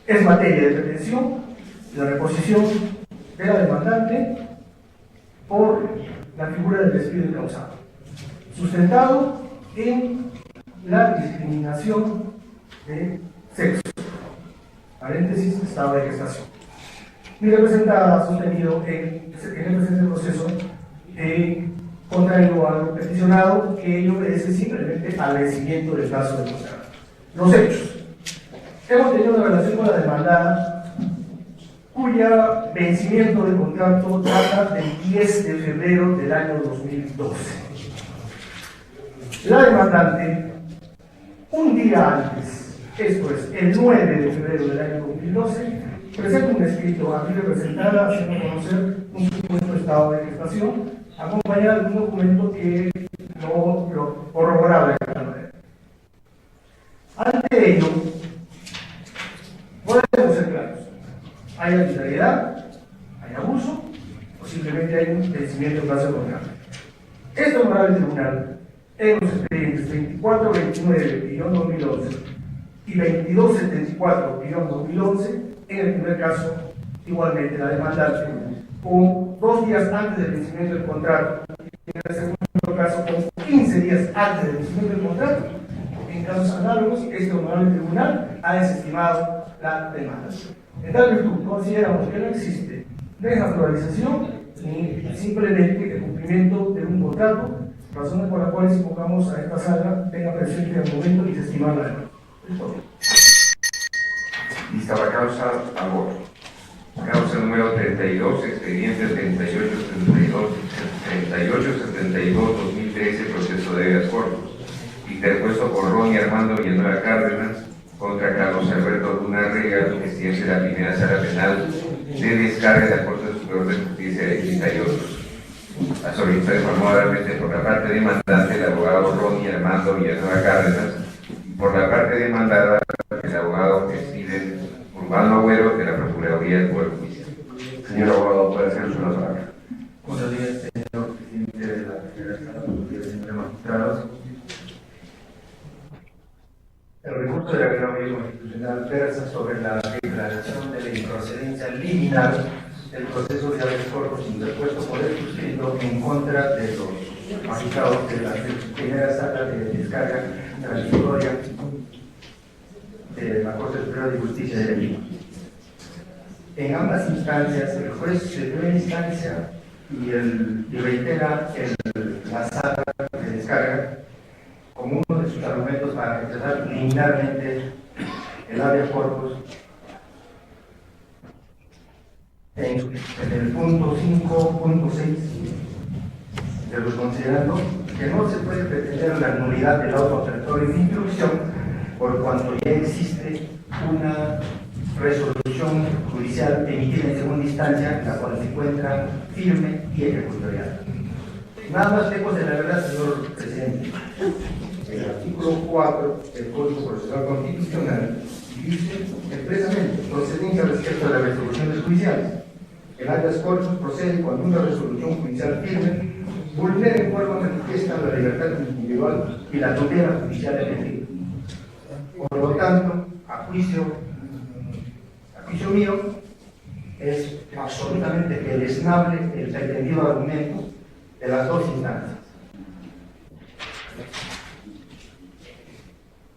Es materia de prevención, la reposición de la demandante por la figura del despido incausado, sustentado en la discriminación de sexo, paréntesis, estado de gestación. Mi representante ha sostenido en el presente proceso contrario al peticionado, que ello obedece simplemente al vencimiento del plazo del contrato. Los hechos. Hemos tenido una relación con la demandada cuya vencimiento del contrato data del 10 de febrero del año 2012. La demandante, un día antes, esto es, el 9 de febrero del año 2012, presenta un escrito a mí representada haciendo conocer un supuesto estado de gestación, acompañado de un documento que no lo corroboraba de esta manera. Ante ello, podemos ser claros: hay arbitrariedad, hay abuso, o simplemente hay un vencimiento de plazo de contrato. Este honorable tribunal, en los expedientes 2429-2011 y 2274-2011, en el primer caso, igualmente la demandante, con 2 días antes del vencimiento del contrato, y en el segundo caso, con 15 días antes del vencimiento del contrato. En casos análogos, este honorable tribunal ha desestimado la demanda. En tal virtud, consideramos que no existe desnaturalización ni simplemente el cumplimiento de un contrato, razones por las cuales invocamos a esta sala tenga presente el momento y desestimar la demanda. Lista la causa al voto. Causa número 32, expediente 3872-2013, proceso de habeas corpus, interpuesto por Ronnie Armando Villanueva Cárdenas contra Carlos Alberto Luna Regal, presidente de la primera sala penal de descarga de la Corte Superior de Justicia de Quinta y otros. A solicitar informalmente por la parte demandante el abogado Ronnie Armando Villanueva Cárdenas y por la parte demandada el abogado Steven Urbano Agüero de la Procuraduría del Poder Judicial. Señor abogado, puede hacer uso de la palabra. Buenos días, señor presidente de la Federación de Señores Magistrados. El recurso de la Audiencia Constitucional versa sobre la declaración de la improcedencia liminar del proceso de habeas corpus interpuesto por el suscrito en contra de los magistrados de la primera sala de descarga transitoria de la Corte Superior de Justicia de Lima. En ambas instancias, el juez de primera instancia y reitera la sala de descarga como uno de sus argumentos para rechazar liminarmente el habeas corpus en el punto 5.6 de los considerando que no se puede pretender la nulidad del auto operatorio de instrucción por cuanto ya existe una resolución judicial emitida en segunda instancia, la cual se encuentra firme y ejecutorial. Nada más lejos de la verdad, señor presidente. El artículo 4 del Código Procesal Constitucional dice expresamente procedencia respecto a las resoluciones judiciales. El habeas corpus procede cuando una resolución judicial firme vulnera en forma manifiesta la libertad individual y la tutela judicial efectiva. Por lo tanto, a juicio mío, es absolutamente deleznable el pretendido argumento de las dos instancias.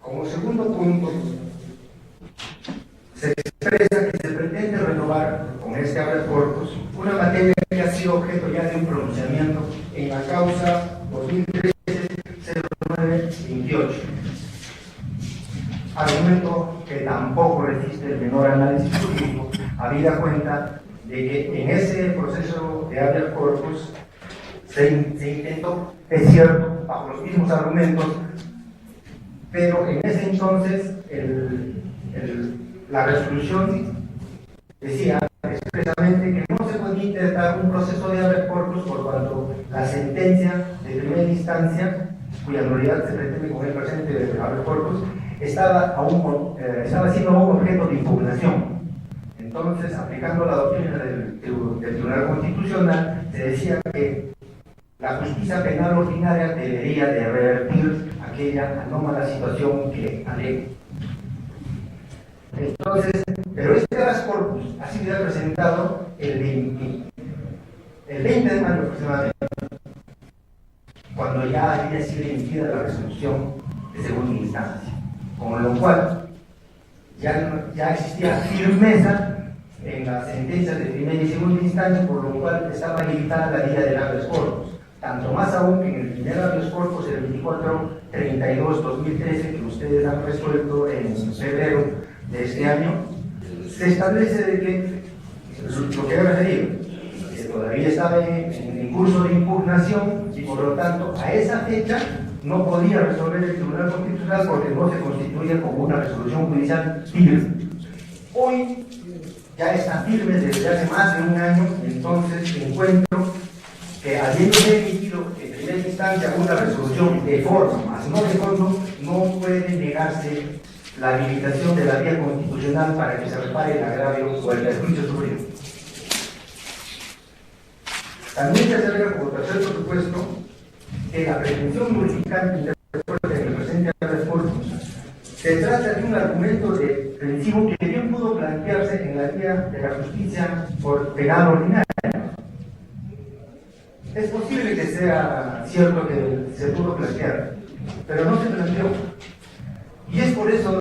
Como segundo punto, se expresa que se pretende renovar con este habeas corpus una materia que ha sido objeto ya de un pronunciamiento en la causa 2013-0928. Argumento que tampoco resiste el menor análisis jurídico, habida cuenta de que en ese proceso de habeas corpus se intentó, es cierto, bajo los mismos argumentos, pero en ese entonces la resolución decía expresamente que no se podía intentar un proceso de habeas corpus por cuanto la sentencia de primera instancia, cuya nulidad se pretende con el presente de habeas corpus, estaba siendo aún objeto de impugnación. Entonces, aplicando la doctrina del Tribunal Constitucional, se decía que la justicia penal ordinaria debería de revertir aquella anómala situación que alega. Entonces, pero este habeas corpus ha sido presentado el 20 de mayo aproximadamente, cuando ya había sido emitida la resolución de segunda instancia, con lo cual ya existía firmeza en las sentencias de primera y segunda instancia, por lo cual estaba limitada la vía del habeas corpus. tanto más aún que en el primer habeas corpus del 2432-2013 que ustedes han resuelto en febrero de este año, se establece de que lo que he referido, que todavía estaba en curso de impugnación y por lo tanto a esa fecha no podía resolver el Tribunal Constitucional porque no se constituía como una resolución judicial firme. Hoy ya está firme desde hace más de un año, entonces encuentro que habiendo emitido en primera instancia una resolución de forma, más no de fondo, no puede negarse la habilitación de la vía constitucional para que se repare el agravio o el perjuicio sufrido. También se acerca como tercer supuesto que la pretensión modificante interpuesta en el presente habeas corpus se trata de un argumento defensivo que bien pudo plantearse en la vía de la justicia por penal ordinaria. Es posible que sea cierto que se pudo plantear, pero no se planteó. Y es por eso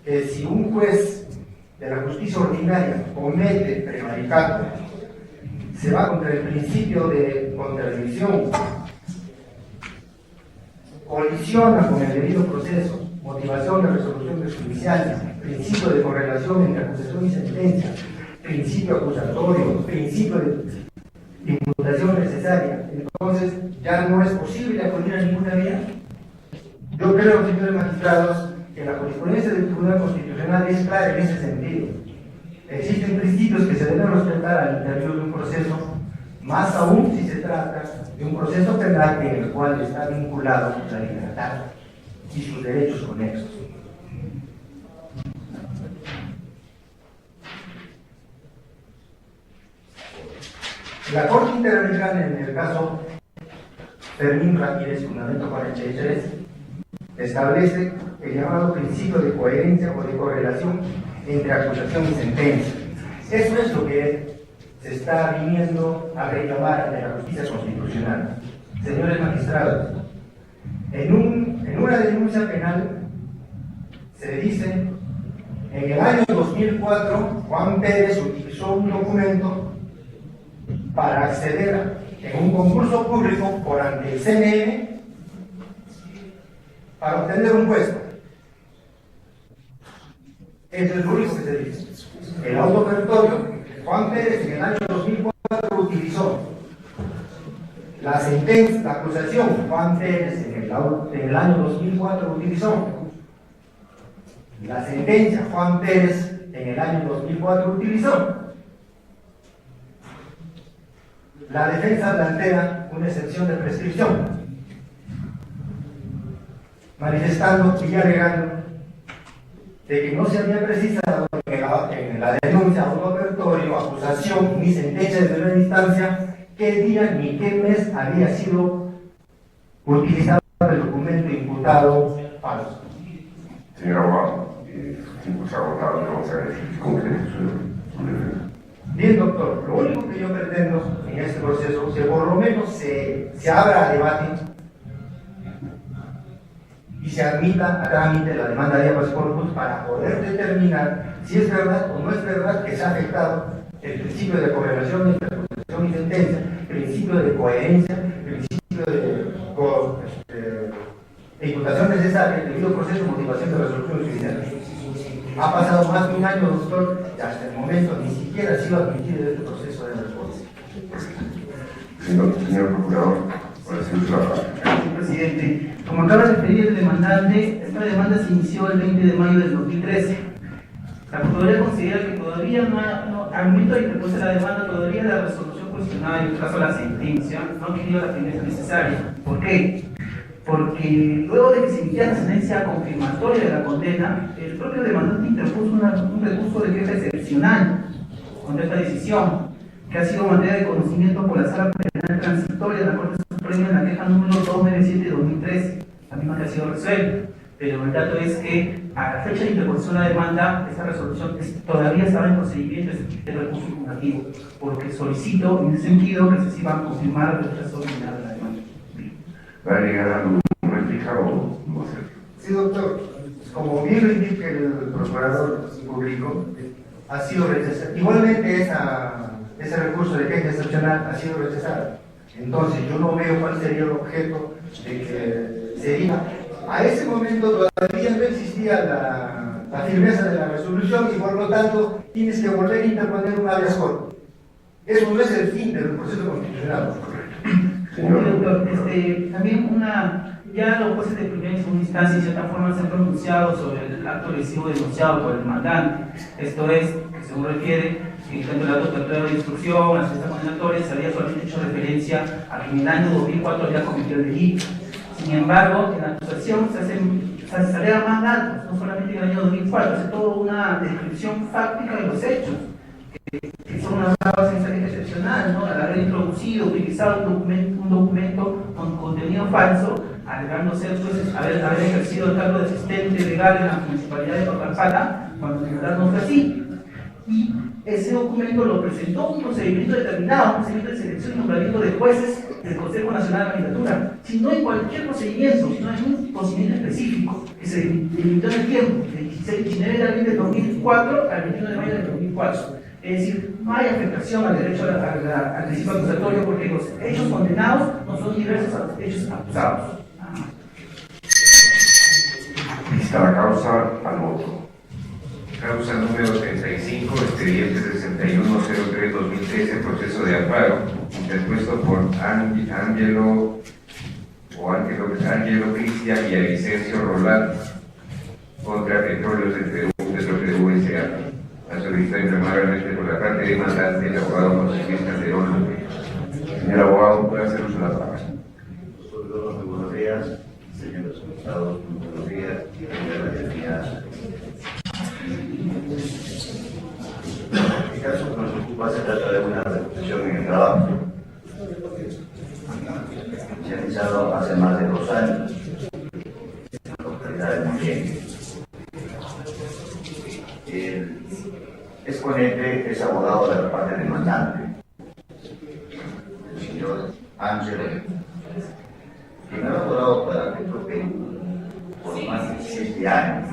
que si un juez de la justicia ordinaria comete prevaricato, se va contra el principio de contradicción, colisiona con el debido proceso, motivación de resoluciones judiciales, principio de correlación entre acusación y sentencia, principio acusatorio, principio de imputación necesaria. Entonces, ya no es posible acudir a ninguna vía. Yo creo, señores magistrados, que la jurisprudencia del Tribunal Constitucional es clara en ese sentido. Existen principios que se deben respetar al interior de un proceso, más aún si se trata de un proceso penal en el cual está vinculado la libertad y sus derechos conexos. La Corte Interamericana, en el caso Fermín Ramírez, fundamento 43, establece el llamado principio de coherencia o de correlación entre acusación y sentencia. Eso es lo que se está viniendo a reclamar ante la justicia constitucional. Señores magistrados, en una denuncia penal se dice: en el año 2004 Juan Pérez utilizó un documento para acceder en un concurso público por ante el CNE para obtener un puesto. Eso es lo único que se dice. El autoperitorio que Juan Pérez en el año 2004 utilizó. La sentencia, la acusación, Juan Pérez en el año 2004 utilizó. La sentencia, Juan Pérez en el año 2004 utilizó. La defensa plantea una excepción de prescripción, manifestando y alegando de que no se había precisado en la denuncia, autoperitorio, acusación ni sentencia de primera instancia qué día ni qué mes había sido utilizado el documento imputado falso. Señor abogado, su tiempo se ha agotado, le vamos a agradecer concreto su defensa. Bien, doctor, lo único que yo pretendo en este proceso es que por lo menos se abra a debate y se admita a trámite la demanda de habeas corpus para poder determinar si es verdad o no es verdad que se ha afectado el principio de correlación entre acusación y sentencia, el principio de coherencia, el principio de imputación necesaria, el debido proceso de motivación de resolución judicial. Ha pasado más de un año, doctor, y hasta el momento ni siquiera ha sido admitido este proceso de respuesta. Señor Procurador, ahora sí usted la palabra. Señor presidente, como acaba de referir el demandante, esta demanda se inició el 20 de mayo del 2013. La Procuraduría considera que todavía al momento de interponerse la demanda, todavía la resolución cuestionada, en este caso la sentencia, no ha adquirido la firmeza necesaria. ¿Por qué? Porque luego de que se emitiera la sentencia confirmatoria de la condena, el propio demandante interpuso un recurso de queja excepcional contra esta decisión, que ha sido materia de conocimiento por la Sala Penal Transitoria de la Corte Suprema en la queja número 297-2013, la misma que ha sido resuelta. Pero el dato es que a la fecha de interposición de la demanda, esta resolución todavía estaba en procedimiento de recurso impugnativo, porque solicito en ese sentido que se siga a confirmar el rechazo original de la demanda. ¿Va a llegar a una réplica o no hacer? Sí, doctor. Como bien lo indica el procurador público, ha sido rechazado. Igualmente ese recurso de queja excepcional ha sido rechazado. Entonces yo no veo cuál sería el objeto de que sería. A ese momento todavía no existía la firmeza de la resolución y por lo tanto tienes que volver a interponer un habeas corpus. Eso no es el fin del proceso constitucional. Señor doctor, también ya los jueces de primera y segunda instancia en cierta forma se han pronunciado sobre el acto lesivo denunciado por el mandante. Esto es, que según refiere, que tanto el acto de instrucción, las fiestas condenatorias, se había solamente hecho referencia a que en el año 2004 había cometido el delito. Sin embargo, en la acusación se agrega más datos, no solamente en el año 2004, hace toda una descripción fáctica de los hechos, que son una base excepcional, ¿no? Al haber introducido, utilizado un documento con contenido falso, alegando ser, pues, haber ejercido el cargo de asistente legal en la municipalidad de Totalpala, cuando en verdad no fue así. Y ese documento lo presentó un procedimiento determinado, un procedimiento de selección y nombramiento de jueces del Consejo Nacional de la Magistratura, sino en cualquier procedimiento, sino en un procedimiento específico que se limitó en el tiempo, del 19 de abril del 2004 al 21 de mayo del 2004. Es decir, no hay afectación al derecho al principio acusatorio porque los hechos condenados no son diversos a los hechos acusados. Vista la causa, al voto. Causa número 35, expediente 6103-2013, proceso de amparo, interpuesto por Ángelo Cristian y Vicencio Roland contra Petróleos del Perú, Petroperú S.A. La solicitud intermaramente por la parte demandante, el abogado José Luis Calderón López. Señor abogado, puede hacer uso de la palabra. Muy buenos días, señores diputados, muy buenos días, señoras. En este caso que nos ocupa se trata de una reposición en el trabajo, iniciado hace más de 2 años en la localidad de Mollén. El exponente es abogado de la parte demandante, el señor Ángelo, quien ha laborado para Petroperú por más de 7 años.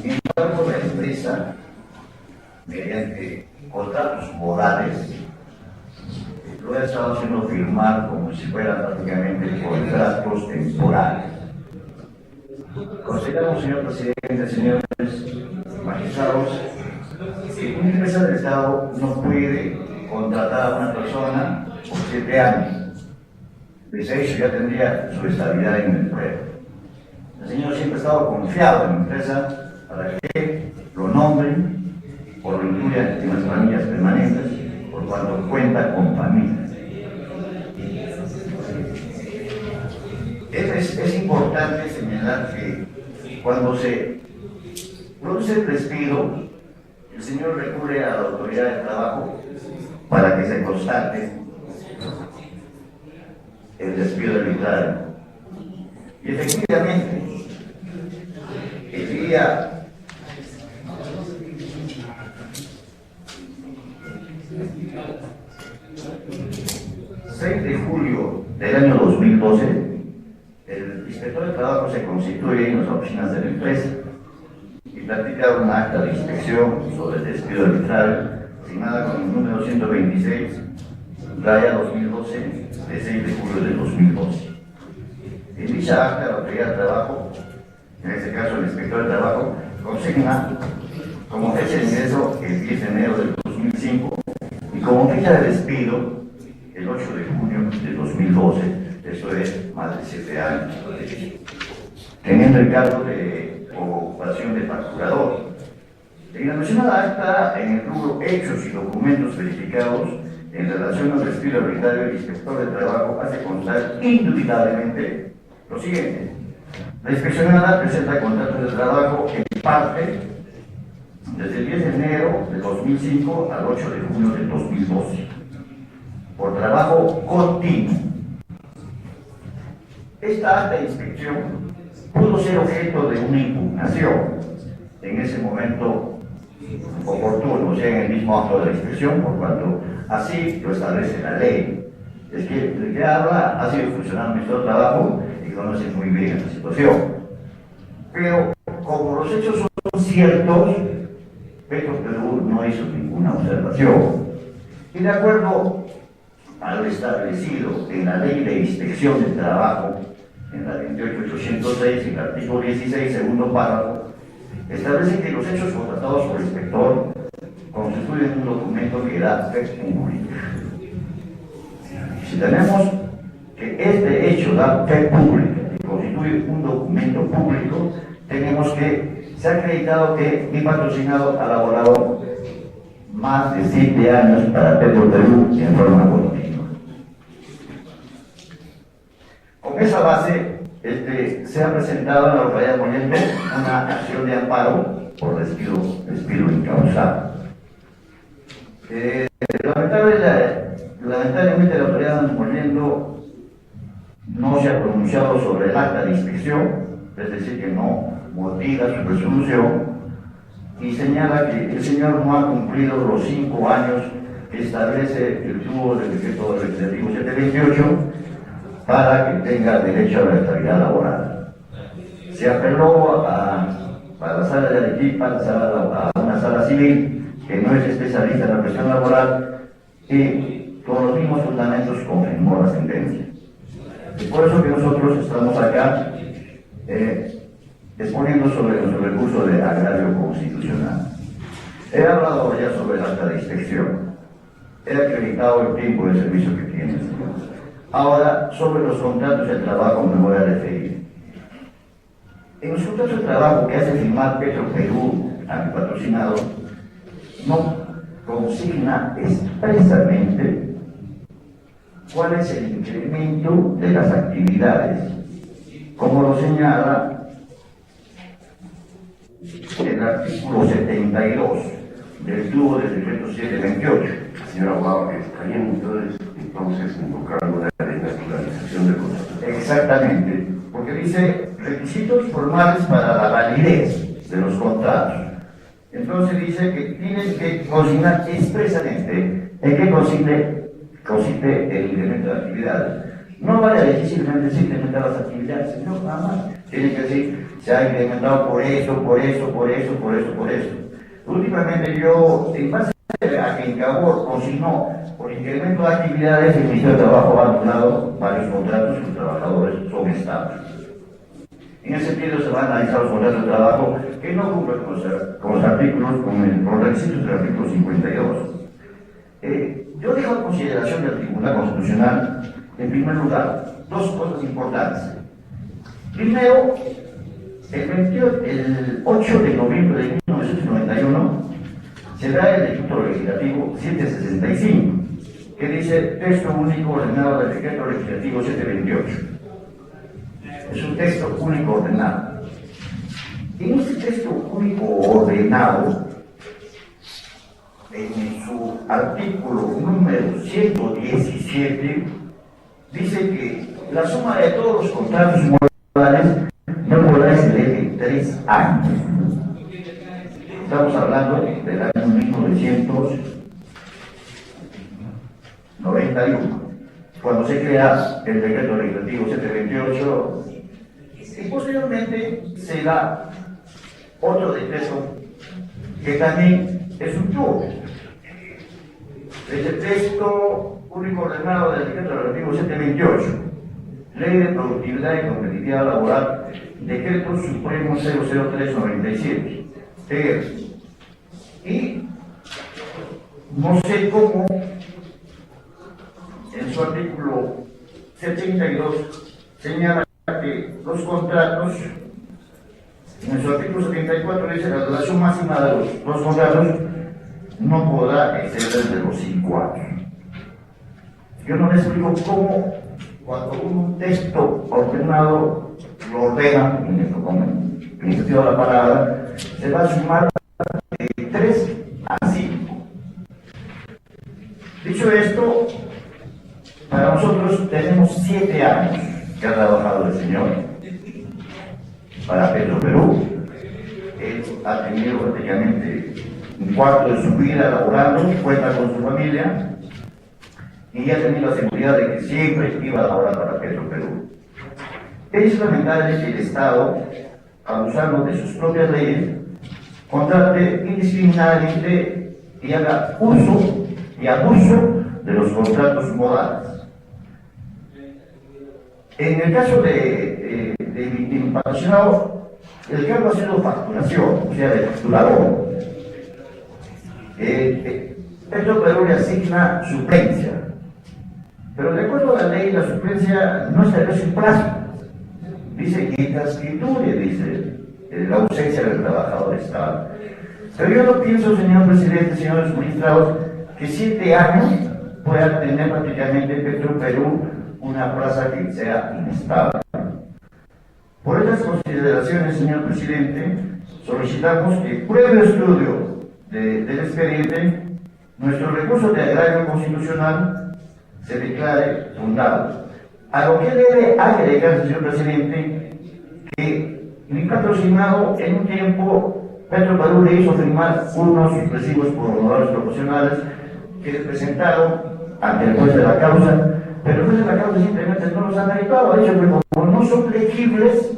Sin embargo, la empresa, mediante contratos modales, lo ha estado haciendo firmar como si fueran prácticamente contratos temporales. Consideramos, señor presidente, señores magistrados, que una empresa del Estado no puede contratar a una persona por 7 años. Desde eso ya tendría su estabilidad en el empleo. El señor siempre ha estado confiado en la empresa para que lo nombren o lo incluyan en las planillas permanentes, por cuanto cuenta con familias. Es importante señalar que cuando se produce el despido, el señor recurre a la autoridad de trabajo para que se constate el despido arbitrario. Y efectivamente, el día 6 de julio del año 2012, el inspector de trabajo se constituye en las oficinas de la empresa y practica un acta de inspección sobre el despido arbitrario, firmada con el número 126, raya 2012, de 6 de julio del 2012. En dicha acta, la autoridad de trabajo, en este caso el inspector de trabajo, consigna como fecha de ingreso el 10 de enero del 2005 y como fecha de despido el 8 de junio del 2012, eso es más de 7 años, teniendo el cargo de ocupación de facturador. En la mencionada acta, en el rubro hechos y documentos verificados en relación al despido arbitrario, el inspector de trabajo hace constar indudablemente lo siguiente: la inspeccionada presenta contratos de trabajo en parte desde el 10 de enero de 2005 al 8 de junio del 2012 por trabajo continuo. Esta acta de inspección pudo ser objeto de una impugnación en ese momento oportuno, o sea, en el mismo acto de la inspección, por cuanto así lo establece la ley. Es que el que habla ha sido funcionario de trabajo y conoce muy bien esta situación. Pero como los hechos son ciertos, Petroperú no hizo ninguna observación. Y de acuerdo a lo establecido en la Ley de Inspección del Trabajo, en la 28806, en el artículo 16, segundo párrafo, establece que los hechos constatados por el inspector constituyen un documento que da fe pública. Si tenemos que este hecho da fe pública y constituye un documento público, tenemos que se ha acreditado que mi patrocinado ha laborado más de 7 años para Petroperú en forma continua. Con esa base, se ha presentado en la localidad de Mollendo una acción de amparo por despido incausado. Lamentablemente la autoridad de Mollendo no se ha pronunciado sobre el acta de inspección, es decir, que no motiva su resolución, y señala que el señor no ha cumplido los 5 años que establece el tubo del decreto legislativo 728 para que tenga derecho a la estabilidad laboral. Se apeló a la sala de Arequipa, a una sala civil que no es especialista en la cuestión laboral y con los mismos fundamentos confirmó la sentencia. Y por eso que nosotros estamos acá exponiendo sobre nuestro recurso de agravio constitucional. He hablado ya sobre el acta de inspección, he acreditado el tiempo de servicio que tiene. Ahora, sobre los contratos de trabajo me voy a referir. En los contratos de trabajo que hace firmar Petroperú a mi patrocinado, no consigna expresamente cuál es el incremento de las actividades, como lo señala el artículo 72 del tubo del decreto 728. Señor abogado, estarían entonces invocando la renaturalización del contrato. Exactamente, porque dice requisitos formales para la validez de los contratos. Entonces dice que tienen que consignar expresamente en qué consiste el incremento de actividades. No vale a decir simplemente se incrementan las actividades, sino nada más. Tiene que decir, se ha incrementado por eso. Últimamente yo, en base a que en Cabor consignó por incremento de actividades, el Ministerio de Trabajo ha anulado varios contratos y los trabajadores son estables. En ese sentido se van a analizar los contratos de trabajo que no cumplen con los artículos, con los requisitos del artículo 52. Yo dejo a consideración del Tribunal Constitucional, en primer lugar, dos cosas importantes. Primero, el 8 de noviembre de 1991 se da el decreto legislativo 765, que dice texto único ordenado del decreto legislativo 728. Es un texto único ordenado. En ese texto único ordenado, en su artículo número 117, dice que la suma de todos los contratos morales no podrá exceder de 3 años. Estamos hablando del año 1991, cuando se crea el decreto legislativo 728, y posteriormente se da otro decreto que también es un tubo. El texto único ordenado del decreto legislativo 728, Ley de Productividad y Competitividad Laboral, Decreto Supremo 00397. Y no sé cómo en su artículo 72 señala que los contratos, en su artículo 74 dice la duración máxima de los contratos no podrá exceder de los 5 años. Yo no me explico cómo cuando un texto ordenado lo ordena, con el sentido de la palabra, se va a sumar de 3 a 5. Dicho esto, para nosotros tenemos 7 años que ha trabajado el señor para Petroperú. Él ha tenido prácticamente un cuarto de su vida laborando, cuenta con su familia y ha tenido la seguridad de que siempre iba a laborar para Petroperú. Es lamentable que el Estado, abusando de sus propias leyes, contrate indiscriminadamente y haga uso y abuso de los contratos modales. En el caso de mi patrocinado, el cargo ha sido facturación, o sea, de facturador. Petro Perú le asigna suplencia, pero de acuerdo a la ley, la suplencia no establece un plazo. Dice que transcriture, dice, la ausencia del trabajador estable. Pero yo no pienso, señor presidente, señores magistrados, que 7 años pueda tener prácticamente Petro Perú una plaza que sea inestable. Por estas consideraciones, señor presidente, solicitamos que, previo estudio del expediente, nuestro recurso de agravio constitucional se declare fundado. A lo que debe agregar, señor presidente, que mi patrocinado en un tiempo, Petro Perú le hizo firmar unos recibos por honorarios proporcionales que le presentaron ante el juez de la causa, pero el juez de la causa simplemente no los ha meritado, ha dicho que como no son legibles,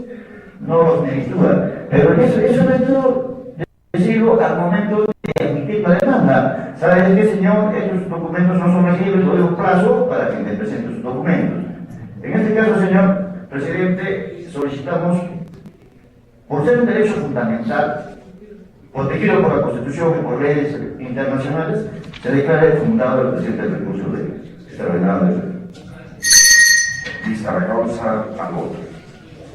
no los meritúa. Pero eso no es todo recibo al momento de emitir la demanda. ¿Sabe qué, señor? Estos documentos no son legibles, doy un plazo para que me presente sus documentos. En este caso, señor presidente, solicitamos, por ser un derecho fundamental, protegido por la Constitución y por leyes internacionales, se declara fundado el presente recurso de extraordinario. Vista la causa, al voto.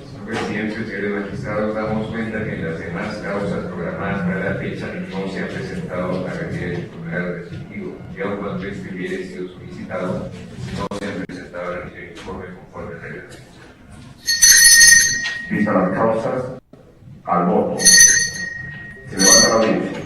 Señor presidente, señores magistrados, damos cuenta que en las demás causas programadas para la fecha no se ha presentado la garantía del titular respectivo, y aun cuando este hubiera sido solicitado, no se ha presentado el informe conforme al reglamento. Vista las causas, al voto. Se levanta la audiencia.